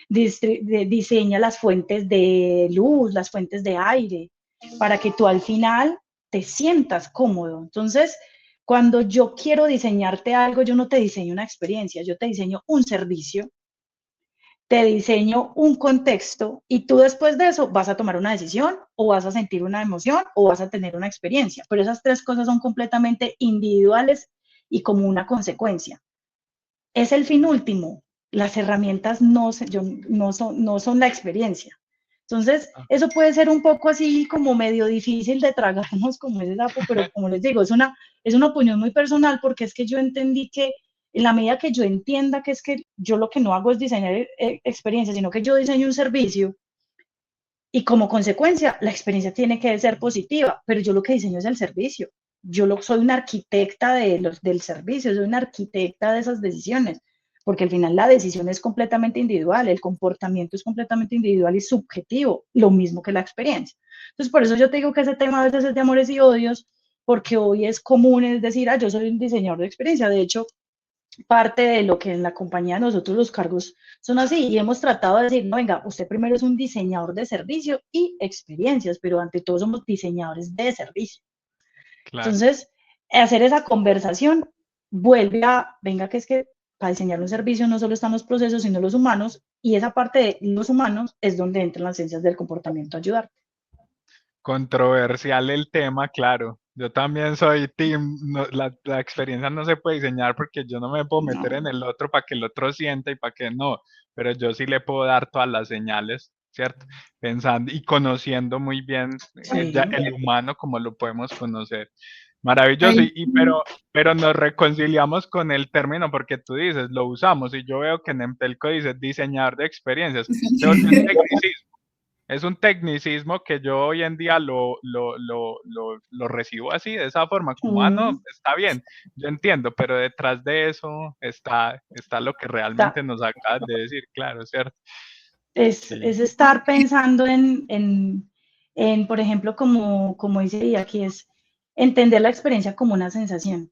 Speaker 3: diseña las fuentes de luz, las fuentes de aire, para que tú al final te sientas cómodo. Entonces, cuando yo quiero diseñarte algo, yo no te diseño una experiencia, yo te diseño un servicio, te diseño un contexto y tú después de eso vas a tomar una decisión o vas a sentir una emoción o vas a tener una experiencia. Pero esas tres cosas son completamente individuales y como una consecuencia. Es el fin último. Las herramientas no son la experiencia. Entonces, eso puede ser un poco así como medio difícil de tragarnos como ese sapo, pero como les digo, es una opinión muy personal porque es que yo entendí que en la medida que yo entienda que es que yo lo que no hago es diseñar experiencias, sino que yo diseño un servicio y como consecuencia la experiencia tiene que ser positiva, pero yo lo que diseño es el servicio. Soy una arquitecta del servicio, soy una arquitecta de esas decisiones, porque al final la decisión es completamente individual, el comportamiento es completamente individual y subjetivo, lo mismo que la experiencia. Entonces, por eso yo te digo que ese tema a veces es de amores y odios, porque hoy es común, es decir, yo soy un diseñador de experiencia. De hecho, parte de lo que en la compañía nosotros los cargos son así y hemos tratado de decir, no, venga, usted primero es un diseñador de servicio y experiencias, pero ante todo somos diseñadores de servicio.
Speaker 1: Claro.
Speaker 3: Entonces, hacer esa conversación vuelve a, venga, que es que para diseñar un servicio no solo están los procesos, sino los humanos, y esa parte de los humanos es donde entran las ciencias del comportamiento a ayudar.
Speaker 1: Controversial el tema, claro. Yo también soy team, la experiencia no se puede diseñar porque yo no me puedo meter en
Speaker 3: No,
Speaker 1: el otro para que el otro sienta y para que no, pero yo sí le puedo dar todas las señales, ¿cierto? Pensando y conociendo muy bien ya
Speaker 3: sí.
Speaker 1: el humano como lo podemos conocer. Maravilloso,
Speaker 2: Ay,
Speaker 1: pero nos reconciliamos con el término porque tú dices, lo usamos y yo veo que en Empelco dice diseñador de experiencias, se volvió un tecnicismo. Es un tecnicismo que yo hoy en día lo recibo así, de esa forma, como, no, está bien, yo entiendo, pero detrás de eso está lo que realmente nos acabas de decir, claro, ¿cierto? Sí,
Speaker 3: Es estar pensando por ejemplo, como dice aquí, es entender la experiencia como una sensación.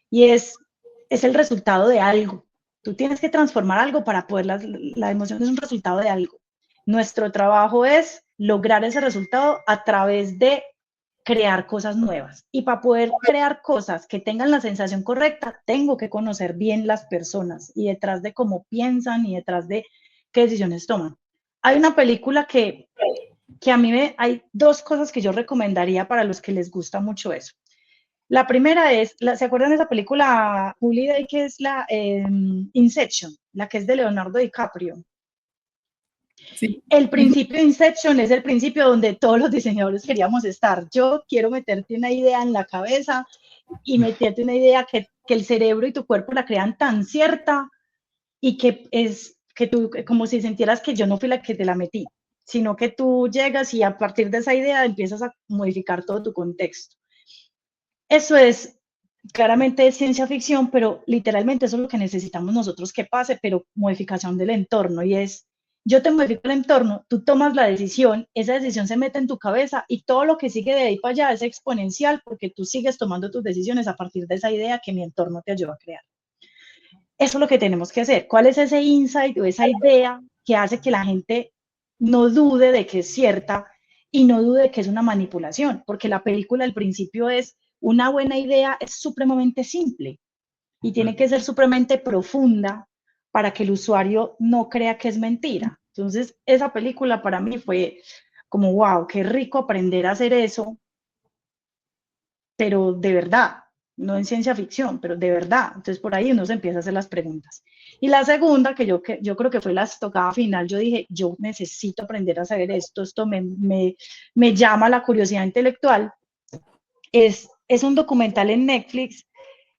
Speaker 3: Y es es el resultado de algo. Tú tienes que transformar algo para poder, la emoción es un resultado de algo. Nuestro trabajo es lograr ese resultado a través de crear cosas nuevas. Y para poder crear cosas que tengan la sensación correcta, tengo que conocer bien las personas y detrás de cómo piensan y detrás de qué decisiones toman. Hay una película que a mí hay dos cosas que yo recomendaría para los que les gusta mucho eso. La primera es, ¿se acuerdan de esa película Holiday que es la Inception, la que es de Leonardo DiCaprio?
Speaker 2: Sí.
Speaker 3: El principio de Inception es el principio donde todos los diseñadores queríamos estar. Yo quiero meterte una idea en la cabeza y meterte una idea que el cerebro y tu cuerpo la crean tan cierta y que es que tú, como si sintieras que yo no fui la que te la metí, sino que tú llegas y a partir de esa idea empiezas a modificar todo tu contexto. Eso es claramente ciencia ficción, pero literalmente eso es lo que necesitamos nosotros que pase, pero modificación del entorno, y es, yo te modifico el entorno, tú tomas la decisión, esa decisión se mete en tu cabeza y todo lo que sigue de ahí para allá es exponencial porque tú sigues tomando tus decisiones a partir de esa idea que mi entorno te ayudó a crear. Eso es lo que tenemos que hacer. ¿Cuál es ese insight o esa idea que hace que la gente no dude de que es cierta y no dude de que es una manipulación? Porque la película al principio es una buena idea, es supremamente simple y tiene que ser supremamente profunda para que el usuario no crea que es mentira. Entonces, esa película para mí fue como, wow, qué rico aprender a hacer eso, pero de verdad, no en ciencia ficción, pero de verdad. Entonces, por ahí uno se empieza a hacer las preguntas. Y la segunda, que yo creo que fue la estocada final, yo dije, yo necesito aprender a saber esto me llama la curiosidad intelectual. Es un documental en Netflix,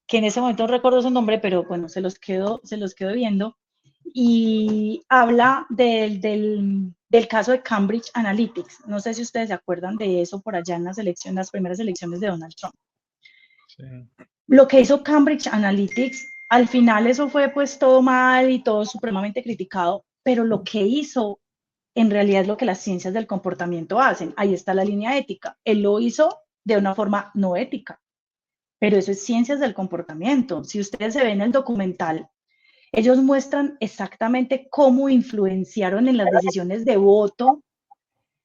Speaker 3: que en ese momento no recuerdo su nombre, pero bueno, se los quedo viendo, y habla del caso de Cambridge Analytics. No sé si ustedes se acuerdan de eso por allá en las primeras elecciones de Donald Trump.
Speaker 1: Sí.
Speaker 3: Lo que hizo Cambridge Analytics, al final eso fue pues todo mal y todo supremamente criticado, pero lo que hizo en realidad es lo que las ciencias del comportamiento hacen. Ahí está la línea ética. Él lo hizo de una forma no ética, pero eso es ciencias del comportamiento. Si ustedes se ven en el documental, ellos muestran exactamente cómo influenciaron en las decisiones de voto,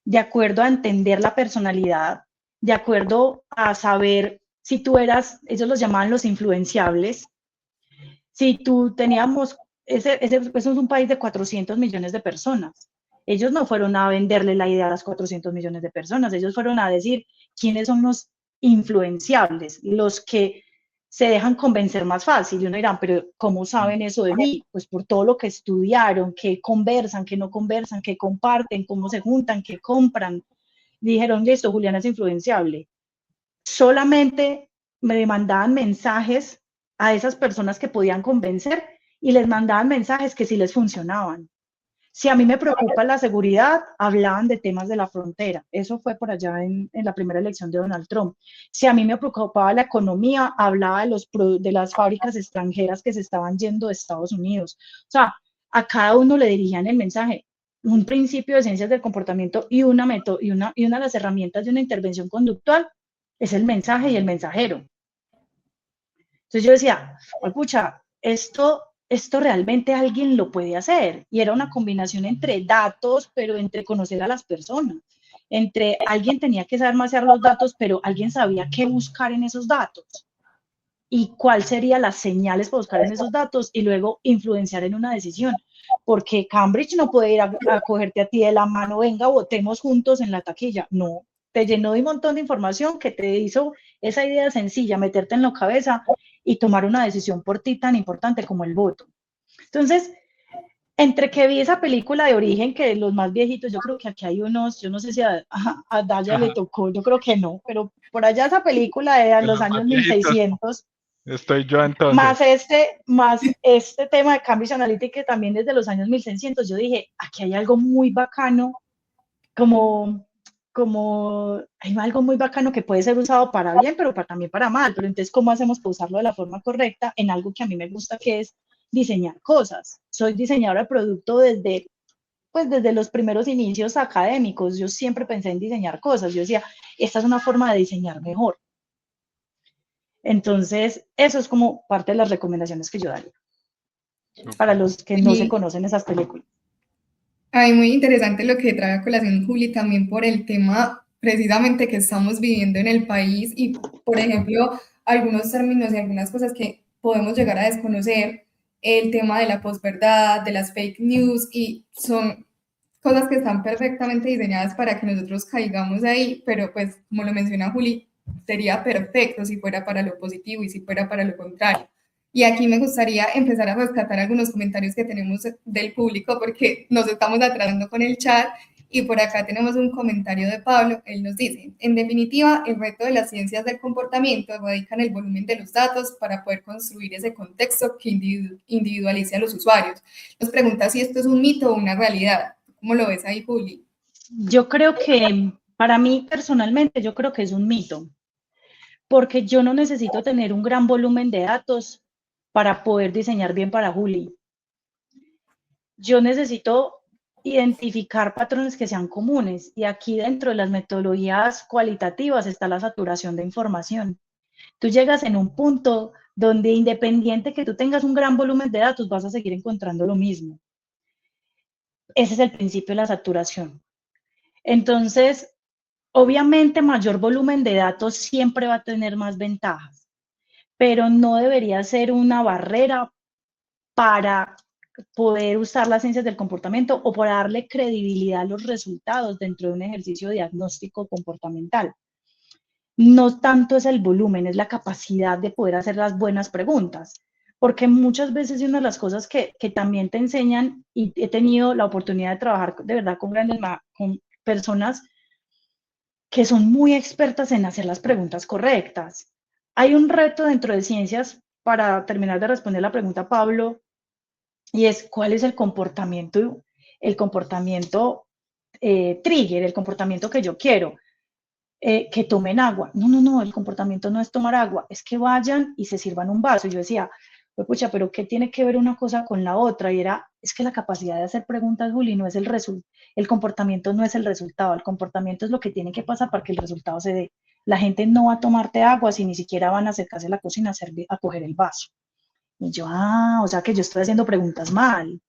Speaker 3: de acuerdo a entender la personalidad, de acuerdo a saber si tú eras, ellos los llamaban los influenciables, si tú teníamos, eso es un país de 400 millones de personas. Ellos no fueron a venderle la idea a las 400 millones de personas, ellos fueron a decir quiénes son los influenciables, los que se dejan convencer más fácil. Y uno dirá, pero ¿cómo saben eso de mí? Pues por todo lo que estudiaron, que conversan, que no conversan, que comparten, cómo se juntan, que compran. Dijeron, listo, Juliana es influenciable. Solamente me mandaban mensajes a esas personas que podían convencer y les mandaban mensajes que sí les funcionaban. Si a mí me preocupa la seguridad, hablaban de temas de la frontera. Eso fue por allá en la primera elección de Donald Trump. Si a mí me preocupaba la economía, hablaba de las fábricas extranjeras que se estaban yendo de Estados Unidos. O sea, a cada uno le dirigían el mensaje. Un principio de ciencias del comportamiento y una de las herramientas de una intervención conductual es el mensaje y el mensajero. Entonces yo decía, pucha, esto realmente alguien lo puede hacer. Y era una combinación entre datos, pero entre conocer a las personas. Entre alguien tenía que saber mapear los datos, pero alguien sabía qué buscar en esos datos. Y cuál serían las señales para buscar en esos datos y luego influenciar en una decisión. Porque Cambridge no puede ir a cogerte a ti de la mano, venga, votemos juntos en la taquilla. No, te llenó de un montón de información que te hizo esa idea sencilla, meterte en la cabeza y tomar una decisión por ti tan importante como el voto. Entonces, entre que vi esa película de Origen, que los más viejitos, yo creo que aquí hay unos, yo no sé si a Daya le tocó, yo creo que no, pero por allá esa película de los años 1600.
Speaker 1: Estoy yo entonces.
Speaker 3: Más este tema de Cambridge Analytica, que también es de los años 1600, yo dije, aquí hay algo muy bacano, hay algo muy bacano que puede ser usado para bien, pero también para mal. Pero entonces, ¿cómo hacemos para usarlo de la forma correcta en algo que a mí me gusta, que es diseñar cosas? Soy diseñadora de producto desde los primeros inicios académicos. Yo siempre pensé en diseñar cosas. Yo decía, esta es una forma de diseñar mejor. Entonces, eso es como parte de las recomendaciones que yo daría para los que no se conocen esas películas.
Speaker 2: Ay, muy interesante lo que trae a colación Juli también por el tema precisamente que estamos viviendo en el país y, por ejemplo, algunos términos y algunas cosas que podemos llegar a desconocer, el tema de la posverdad, de las fake news, y son cosas que están perfectamente diseñadas para que nosotros caigamos ahí, pero pues como lo menciona Juli, sería perfecto si fuera para lo positivo y si fuera para lo contrario. Y aquí me gustaría empezar a rescatar algunos comentarios que tenemos del público porque nos estamos atrasando con el chat. Y por acá tenemos un comentario de Pablo. Él nos dice, en definitiva, el reto de las ciencias del comportamiento radica en el volumen de los datos para poder construir ese contexto que individualice a los usuarios. Nos pregunta si esto es un mito o una realidad. ¿Cómo lo ves ahí, Juli?
Speaker 3: Yo creo que, para mí personalmente, yo creo que es un mito, porque yo no necesito tener un gran volumen de datos para poder diseñar bien para Juli. Yo necesito identificar patrones que sean comunes, y aquí dentro de las metodologías cualitativas está la saturación de información. Tú llegas en un punto donde, independiente que tú tengas un gran volumen de datos, vas a seguir encontrando lo mismo. Ese es el principio de la saturación. Entonces, obviamente, mayor volumen de datos siempre va a tener más ventajas, pero no debería ser una barrera para poder usar las ciencias del comportamiento o para darle credibilidad a los resultados dentro de un ejercicio diagnóstico comportamental. No tanto es el volumen, es la capacidad de poder hacer las buenas preguntas, porque muchas veces una de las cosas que también te enseñan, y he tenido la oportunidad de trabajar de verdad con con personas que son muy expertas en hacer las preguntas correctas. Hay un reto dentro de ciencias, para terminar de responder la pregunta, Pablo, y es cuál es el comportamiento trigger, el comportamiento que yo quiero. Que tomen agua. No, el comportamiento no es tomar agua, es que vayan y se sirvan un vaso. Y yo decía, pues pucha, pero ¿qué tiene que ver una cosa con la otra? Y es que la capacidad de hacer preguntas, Juli, no es el comportamiento no es el resultado, el comportamiento es lo que tiene que pasar para que el resultado se dé. La gente no va a tomarte agua si ni siquiera van a acercarse a la cocina a coger el vaso. Y yo, o sea que yo estoy haciendo preguntas mal.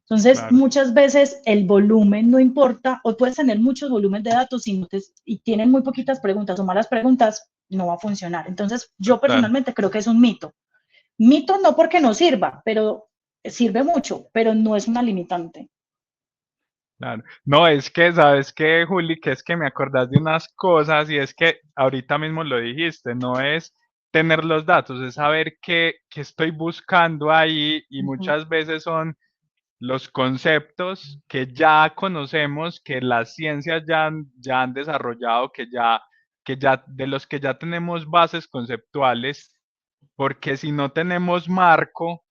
Speaker 3: Entonces,
Speaker 1: Claro.
Speaker 3: muchas veces el volumen no importa, o puedes tener muchos volúmenes de datos y tienen muy poquitas preguntas o malas preguntas, no va a funcionar. Entonces, yo personalmente creo que es un mito. Mito no porque no sirva, pero sirve mucho, pero no es una limitante.
Speaker 1: Claro. No, es que, ¿sabes qué, Juli? Que es que me acordás de unas cosas y es que ahorita mismo lo dijiste, no es tener los datos, es saber qué estoy buscando ahí y muchas veces son los conceptos que ya conocemos, que las ciencias ya han desarrollado, que ya, de los que ya tenemos bases conceptuales, porque si no tenemos marco,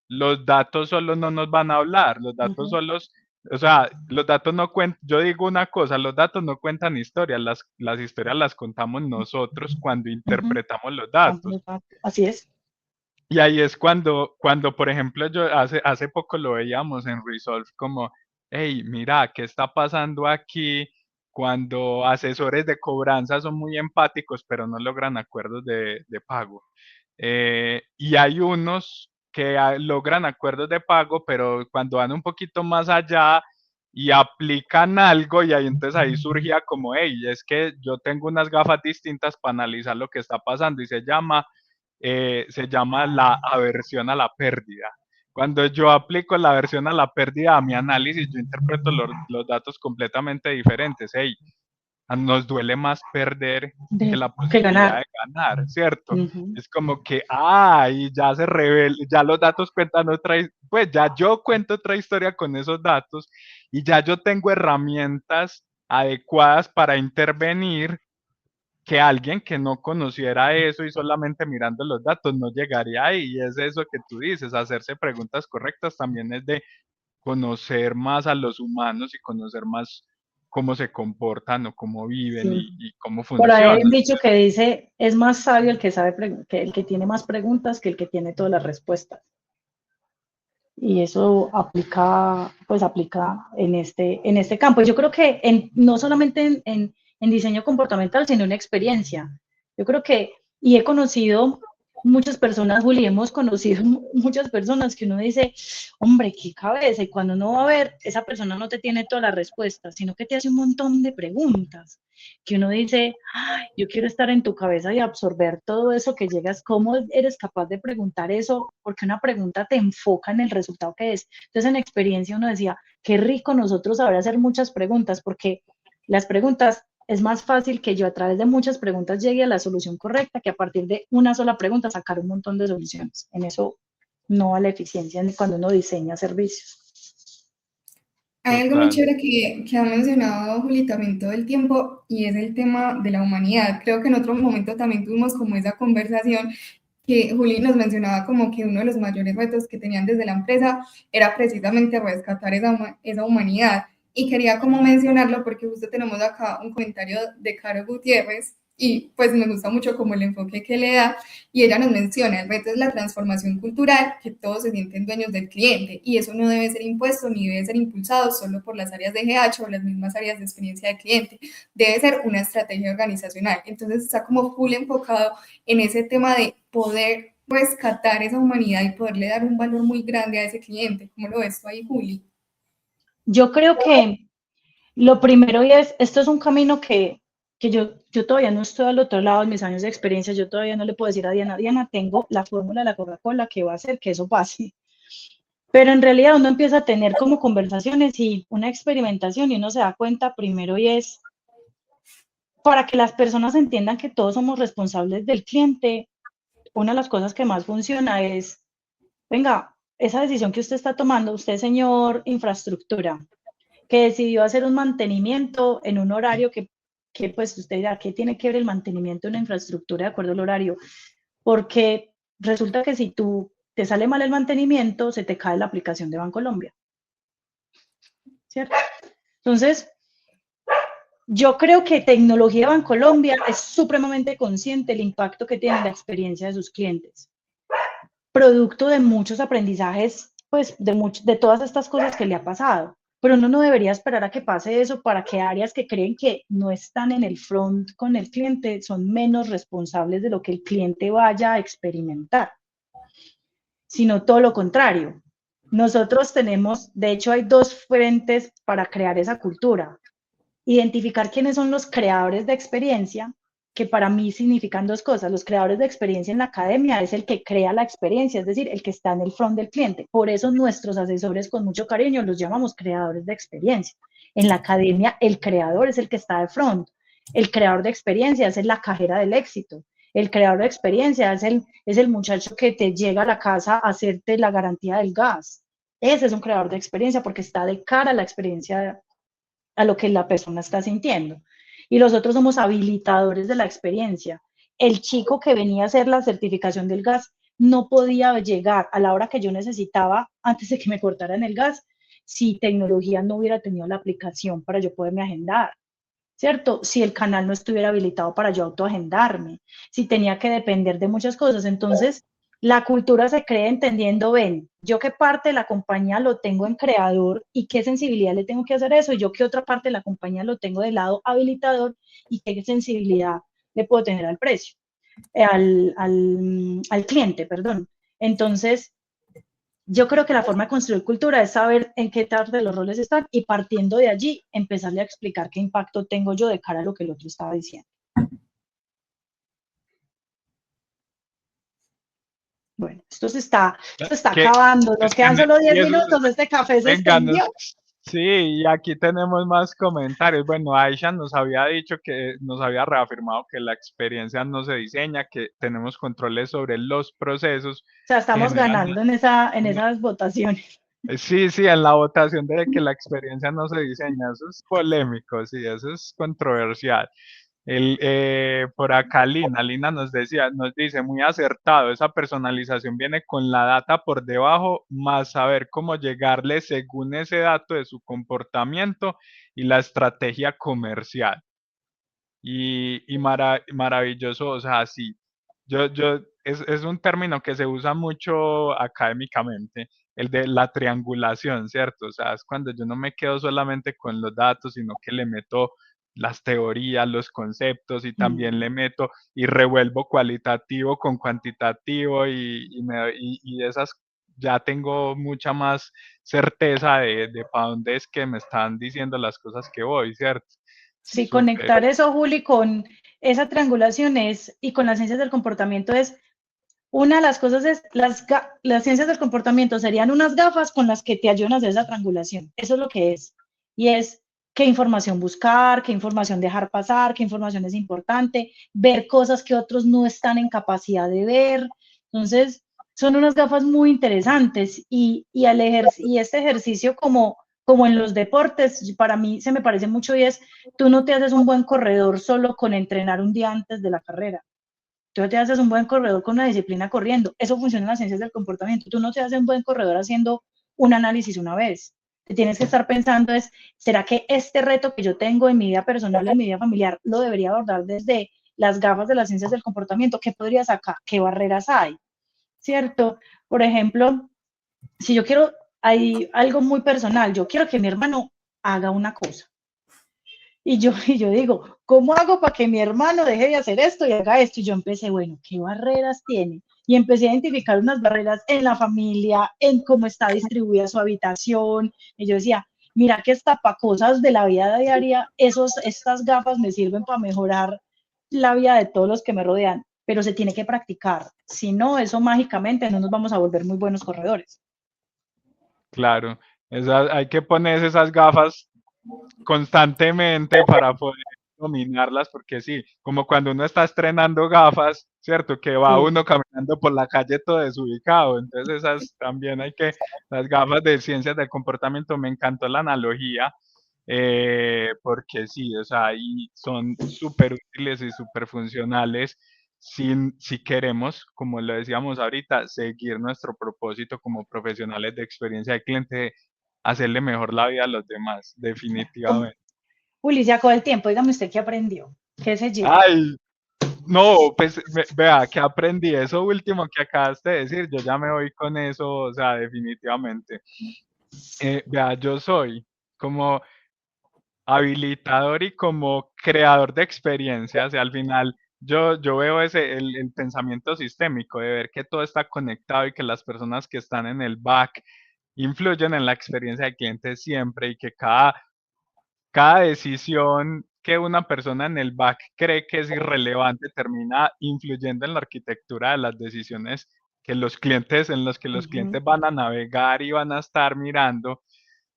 Speaker 1: los datos solo no nos van a hablar, los datos solos, o sea, los datos no cuentan, yo digo una cosa, los datos no cuentan historias, las historias las contamos nosotros cuando interpretamos los datos.
Speaker 3: Así es.
Speaker 1: Y ahí es cuando, por ejemplo, yo hace poco lo veíamos en Resolve como, hey, mira, ¿qué está pasando aquí? Cuando asesores de cobranza son muy empáticos, pero no logran acuerdos de pago. Y hay unos que logran acuerdos de pago, pero cuando van un poquito más allá y aplican algo, y ahí entonces ahí surgía como, hey, es que yo tengo unas gafas distintas para analizar lo que está pasando y se llama la aversión a la pérdida. Cuando yo aplico la aversión a la pérdida a mi análisis, yo interpreto los datos completamente diferentes. Hey, nos duele más perder que la
Speaker 3: Que
Speaker 1: posibilidad
Speaker 3: ganar.
Speaker 1: de ganar, ¿cierto? Es como que, y ya se revela, ya los datos cuentan pues ya yo cuento otra historia con esos datos y ya yo tengo herramientas adecuadas para intervenir que alguien que no conociera eso y solamente mirando los datos no llegaría ahí. Y es eso que tú dices, hacerse preguntas correctas también es de conocer más a los humanos y conocer más cómo se comportan o cómo viven
Speaker 3: Sí.
Speaker 1: y cómo
Speaker 3: Por ahí hay un
Speaker 1: funcionan.
Speaker 3: dicho que dice, es más sabio el que que el que tiene más preguntas que el que tiene todas las respuestas. Y eso aplica en este campo. Yo creo que no solamente en diseño comportamental, sino en experiencia. Yo creo que Y he conocido muchas personas, Juli, hemos conocido muchas personas que uno dice, hombre, qué cabeza, y cuando uno va a ver, esa persona no te tiene todas las respuestas, sino que te hace un montón de preguntas, que uno dice, ay, yo quiero estar en tu cabeza y absorber todo eso que llegas, ¿cómo eres capaz de preguntar eso? Porque una pregunta te enfoca en el resultado que es. Entonces, en experiencia uno decía, qué rico nosotros saber hacer muchas preguntas, porque las preguntas es más fácil que yo a través de muchas preguntas llegue a la solución correcta que a partir de una sola pregunta sacar un montón de soluciones. En eso no va la eficiencia cuando uno diseña servicios.
Speaker 2: Hay algo muy
Speaker 1: Total.
Speaker 2: chévere que ha mencionado Juli también todo el tiempo y es el tema de la humanidad. Creo que en otro momento también tuvimos como esa conversación que Juli nos mencionaba como que uno de los mayores retos que tenían desde la empresa era precisamente rescatar esa humanidad. Y quería como mencionarlo porque justo tenemos acá un comentario de Caro Gutiérrez y pues me gusta mucho como el enfoque que le da y ella nos menciona, el reto es la transformación cultural, que todos se sienten dueños del cliente y eso no debe ser impuesto ni debe ser impulsado solo por las áreas de GH o las mismas áreas de experiencia de cliente, debe ser una estrategia organizacional. Entonces está como full enfocado en ese tema de poder rescatar esa humanidad y poderle dar un valor muy grande a ese cliente. ¿Cómo lo ves tú ahí, Juli?
Speaker 3: Yo creo que lo primero es, esto es un camino que yo todavía no estoy al otro lado de mis años de experiencia, yo todavía no le puedo decir a Diana, Diana, tengo la fórmula de la Coca-Cola que va a hacer que eso pase. Pero en realidad uno empieza a tener como conversaciones y una experimentación y uno se da cuenta primero y es para que las personas entiendan que todos somos responsables del cliente. Una de las cosas que más funciona es, venga, esa decisión que usted está tomando, usted señor infraestructura, que decidió hacer un mantenimiento en un horario que pues usted dirá, ¿qué tiene que ver el mantenimiento de una infraestructura de acuerdo al horario? Porque resulta que si tú te sale mal el mantenimiento, se te cae la aplicación de Bancolombia, ¿cierto? Entonces, yo creo que Tecnología Bancolombia es supremamente consciente del impacto que tiene la experiencia de sus clientes, producto de muchos aprendizajes, pues de todas estas cosas que le ha pasado. Pero uno no debería esperar a que pase eso para que áreas que creen que no están en el front con el cliente son menos responsables de lo que el cliente vaya a experimentar, sino todo lo contrario. Nosotros tenemos, de hecho, hay dos frentes para crear esa cultura. Identificar quiénes son los creadores de experiencia, que para mí significan dos cosas. Los creadores de experiencia en la academia es el que crea la experiencia, es decir, el que está en el front del cliente. Por eso nuestros asesores con mucho cariño los llamamos creadores de experiencia. En la academia el creador es el que está de front. El creador de experiencia es la cajera del éxito. El creador de experiencia es el muchacho que te llega a la casa a hacerte la garantía del gas. Ese es un creador de experiencia porque está de cara a la experiencia, a lo que la persona está sintiendo. Y los otros somos habilitadores de la experiencia. El chico que venía a hacer la certificación del gas no podía llegar a la hora que yo necesitaba antes de que me cortaran el gas si tecnología no hubiera tenido la aplicación para yo poderme agendar, ¿cierto? Si el canal no estuviera habilitado para yo autoagendarme, si tenía que depender de muchas cosas. Entonces, la cultura se crea entendiendo, ven, yo qué parte de la compañía lo tengo en creador y qué sensibilidad le tengo que hacer eso, y yo qué otra parte de la compañía lo tengo de lado habilitador y qué sensibilidad le puedo tener al precio, al cliente, perdón. Entonces, yo creo que la forma de construir cultura es saber en qué parte de los roles están y partiendo de allí empezarle a explicar qué impacto tengo yo de cara a lo que el otro estaba diciendo. Bueno, esto está
Speaker 1: Que,
Speaker 3: acabando, nos
Speaker 1: es que
Speaker 3: quedan solo
Speaker 1: y
Speaker 3: 10
Speaker 1: eso,
Speaker 3: minutos, este café se
Speaker 1: venga,
Speaker 3: extendió.
Speaker 1: sí, y aquí tenemos más comentarios. Bueno, Aisha nos había dicho que nos había reafirmado que la experiencia no se diseña, que tenemos controles sobre los procesos
Speaker 3: O sea,
Speaker 1: que
Speaker 3: estamos
Speaker 1: generan.
Speaker 3: ganando en esas votaciones.
Speaker 1: Sí, sí, en la votación de que la experiencia no se diseña, eso es polémico, sí, eso es controversial. Por acá Lina nos decía, nos dice muy acertado, esa personalización viene con la data por debajo, más saber cómo llegarle según ese dato de su comportamiento y la estrategia comercial. Maravilloso, o sea, sí, es un término que se usa mucho académicamente, el de la triangulación, ¿cierto? O sea, es cuando yo no me quedo solamente con los datos, sino que le meto las teorías, los conceptos, y también le meto y revuelvo cualitativo con cuantitativo y esas ya tengo mucha más certeza de para dónde es que me están diciendo las cosas que voy, ¿cierto?
Speaker 3: Sí,
Speaker 1: Súper.
Speaker 3: conectar eso, Juli, con esa triangulación y con las ciencias del comportamiento es, una de las cosas es, las ciencias del comportamiento serían unas gafas con las que te ayudan a hacer esa triangulación. Eso es lo que es. Y es qué información buscar, qué información dejar pasar, qué información es importante, ver cosas que otros no están en capacidad de ver. Entonces, son unas gafas muy interesantes y este ejercicio como en los deportes, para mí se me parece mucho y es, tú no te haces un buen corredor solo con entrenar un día antes de la carrera. Tú te haces un buen corredor con una disciplina corriendo. Eso funciona en las ciencias del comportamiento. Tú no te haces un buen corredor haciendo un análisis una vez. Te tienes que estar pensando es, ¿será que este reto que yo tengo en mi vida personal, en mi vida familiar, lo debería abordar desde las gafas de las ciencias del comportamiento? ¿Qué podría sacar? ¿Qué barreras hay? ¿Cierto? Por ejemplo, si yo quiero, hay algo muy personal, yo quiero que mi hermano haga una cosa. Y yo digo, ¿cómo hago para que mi hermano deje de hacer esto y haga esto? Y yo empecé, bueno, ¿qué barreras tiene? Y empecé a identificar unas barreras en la familia, en cómo está distribuida su habitación. Y yo decía, mira que está para cosas de la vida diaria, estas gafas me sirven para mejorar la vida de todos los que me rodean, pero se tiene que practicar. Si no, eso mágicamente no nos vamos a volver muy buenos corredores.
Speaker 1: Claro, hay que ponerse esas gafas constantemente para poder dominarlas, porque sí, como cuando uno está estrenando gafas, ¿cierto? Que va
Speaker 3: Sí.
Speaker 1: uno caminando por la calle todo desubicado, entonces esas también las gafas de ciencias del comportamiento, me encantó la analogía, porque sí, o sea, y son súper útiles y súper funcionales si queremos, como lo decíamos ahorita, seguir nuestro propósito como profesionales de experiencia de cliente, hacerle mejor la vida a los demás, definitivamente.
Speaker 3: Juli, se acabó el tiempo. Dígame usted qué aprendió. ¿Qué se lleva?
Speaker 1: Ay, no, pues vea, que aprendí eso último que acabaste de decir, yo ya me voy con eso, o sea, definitivamente. Vea, yo soy como habilitador y como creador de experiencias, y al final yo veo el pensamiento sistémico de ver que todo está conectado y que las personas que están en el back influyen en la experiencia del cliente siempre, y que cada decisión que una persona en el back cree que es irrelevante termina influyendo en la arquitectura de las decisiones en los que los clientes van a navegar y van a estar mirando.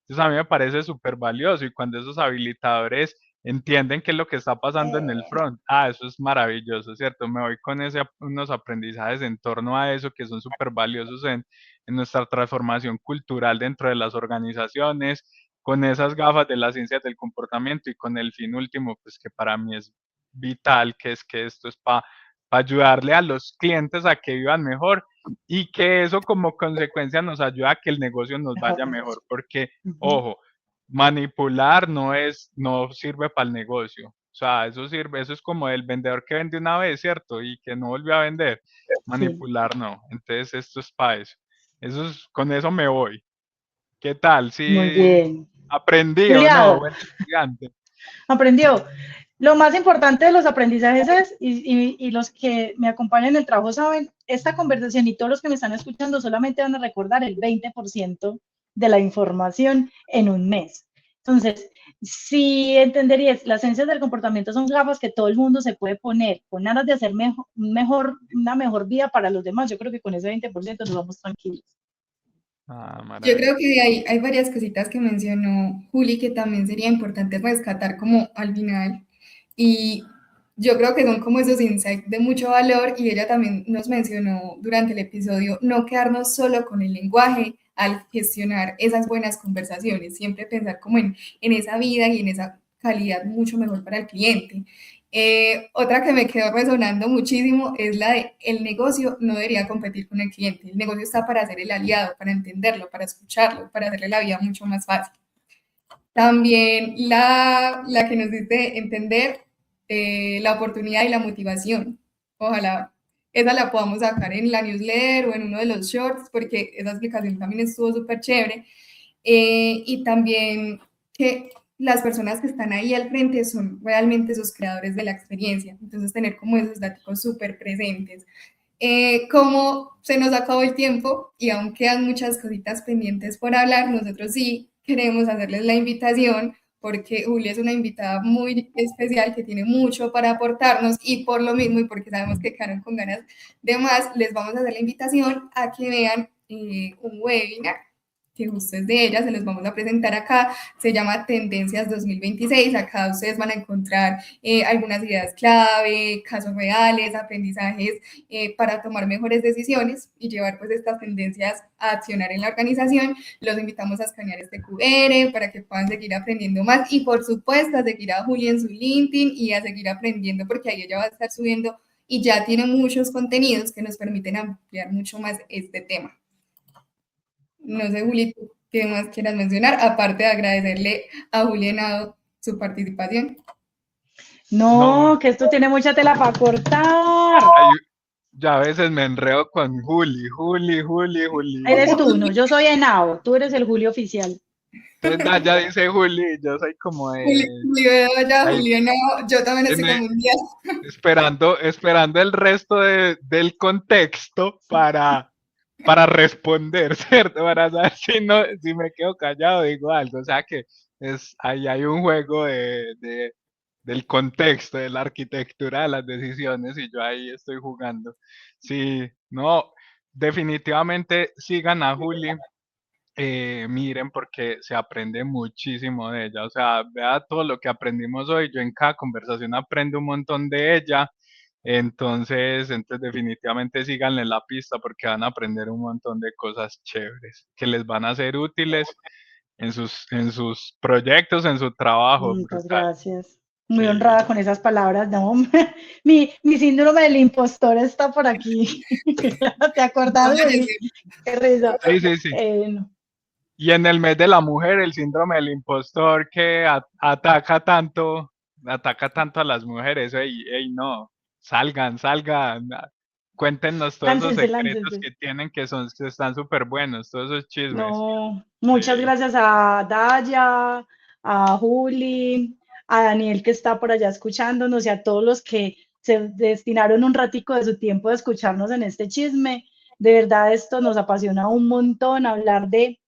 Speaker 1: Entonces a mí me parece súper valioso, y cuando esos habilitadores entienden qué es lo que está pasando en el front, eso es maravilloso, ¿cierto? Me voy con unos aprendizajes en torno a eso que son súper valiosos en nuestra transformación cultural dentro de las organizaciones, con esas gafas de las ciencias del comportamiento y con el fin último, pues que para mí es vital, que es que esto es para ayudarle a los clientes a que vivan mejor, y que eso como consecuencia nos ayuda a que el negocio nos vaya mejor, porque, ojo, manipular no sirve para el negocio. O sea, eso es como el vendedor que vende una vez, ¿cierto? Y que no volvió a vender.
Speaker 3: Sí,
Speaker 1: Manipular no. Entonces esto es para eso. Con eso me voy. ¿Qué tal?
Speaker 3: muy
Speaker 1: ¿Sí
Speaker 3: bien.
Speaker 1: aprendí o no?
Speaker 3: Julia,
Speaker 1: Buen estudiante.
Speaker 3: aprendió. Lo más importante de los aprendizajes es, y los que me acompañan en el trabajo saben, esta conversación y todos los que me están escuchando solamente van a recordar el 20% de la información en un mes. Entonces, si entenderías, las ciencias del comportamiento son gafas que todo el mundo se puede poner con ganas de hacer una mejor vida para los demás. Yo creo que con ese 20% nos vamos tranquilos.
Speaker 2: Yo creo
Speaker 1: Maravilloso.
Speaker 2: que hay varias cositas que mencionó Juli que también sería importante rescatar como al final. Y yo creo que son como esos insights de mucho valor, y ella también nos mencionó durante el episodio no quedarnos solo con el lenguaje al gestionar esas buenas conversaciones, siempre pensar como en esa vida y en esa calidad mucho mejor para el cliente. Otra que me quedó resonando muchísimo es la de el negocio no debería competir con el cliente. El negocio está para ser el aliado, para entenderlo, para escucharlo, para hacerle la vida mucho más fácil. También la que nos dice entender la oportunidad y la motivación. Ojalá esa la podamos sacar en la newsletter o en uno de los shorts, porque esa explicación también estuvo súper chévere. Y también que las personas que están ahí al frente son realmente esos creadores de la experiencia. Entonces, tener como esos datos súper presentes. Como se nos acabó el tiempo y aún quedan muchas cositas pendientes por hablar, nosotros sí queremos hacerles la invitación porque Julia es una invitada muy especial que tiene mucho para aportarnos y por lo mismo y porque sabemos que quedaron con ganas de más, les vamos a hacer la invitación a que vean un webinar que justo es de ella, se los vamos a presentar acá, se llama Tendencias 2026, acá ustedes van a encontrar algunas ideas clave, casos reales, aprendizajes para tomar mejores decisiones y llevar pues estas tendencias a accionar en la organización. Los invitamos a escanear este QR para que puedan seguir aprendiendo más y por supuesto a seguir a Juli en su LinkedIn y a seguir aprendiendo porque ahí ella va a estar subiendo y ya tiene muchos contenidos que nos permiten ampliar mucho más este tema. No sé, Juli, ¿tú qué más quieras mencionar? Aparte de agradecerle a Juli Henao su participación.
Speaker 3: No, que esto tiene mucha tela para cortar.
Speaker 1: Yo a veces me enredo con Juli.
Speaker 3: Eres tú, no, yo soy Henao, tú eres el Juli oficial.
Speaker 1: Entonces ya dice Juli, yo soy como
Speaker 2: Juli Henao, yo también estoy como un día.
Speaker 1: Esperando el resto del contexto para responder, ¿cierto? Para saber si me quedo callado digo algo. O sea que ahí hay un juego del contexto, de la arquitectura de las decisiones y yo ahí estoy jugando. Sí, no, definitivamente sigan a Juli. Miren porque se aprende muchísimo de ella, o sea, vea todo lo que aprendimos hoy, yo en cada conversación aprendo un montón de ella, entonces definitivamente síganle la pista porque van a aprender un montón de cosas chéveres que les van a ser útiles en sus proyectos, en su trabajo.
Speaker 3: Muchas
Speaker 1: Brutal.
Speaker 3: gracias. Muy honrada con esas palabras, no. Mi síndrome del impostor está por aquí. ¿Te acordás de mí? Qué risa.
Speaker 1: Sí.
Speaker 3: No.
Speaker 1: Y en el mes de la mujer, el síndrome del impostor que ataca tanto a las mujeres. Ey, no, salgan, cuéntenos todos esos secretos que tienen que están súper buenos, todos esos chismes.
Speaker 3: No, muchas gracias a Daya, a Juli, a Daniel que está por allá escuchándonos y a todos los que se destinaron un ratico de su tiempo de escucharnos en este chisme. De verdad esto nos apasiona un montón hablar de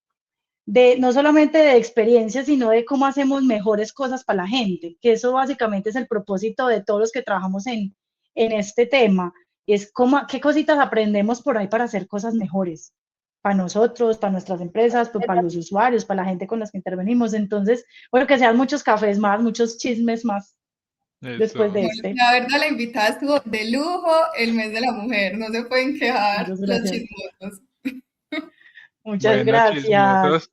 Speaker 3: no solamente de experiencias, sino de cómo hacemos mejores cosas para la gente, que eso básicamente es el propósito de todos los que trabajamos en este tema, es qué cositas aprendemos por ahí para hacer cosas mejores, para nosotros, para nuestras empresas, pues para los usuarios, para la gente con las que intervenimos. Entonces, bueno, que sean muchos cafés más, muchos chismes más. Eso. Después de este.
Speaker 2: La verdad, la invitada estuvo de lujo el mes de la mujer, no se pueden quejar los chismosos.
Speaker 3: Muchas gracias. Chismosos.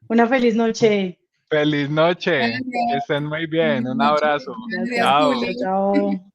Speaker 3: Una feliz noche.
Speaker 1: Feliz noche. Que estén muy bien. Un abrazo.
Speaker 3: Gracias. Chao.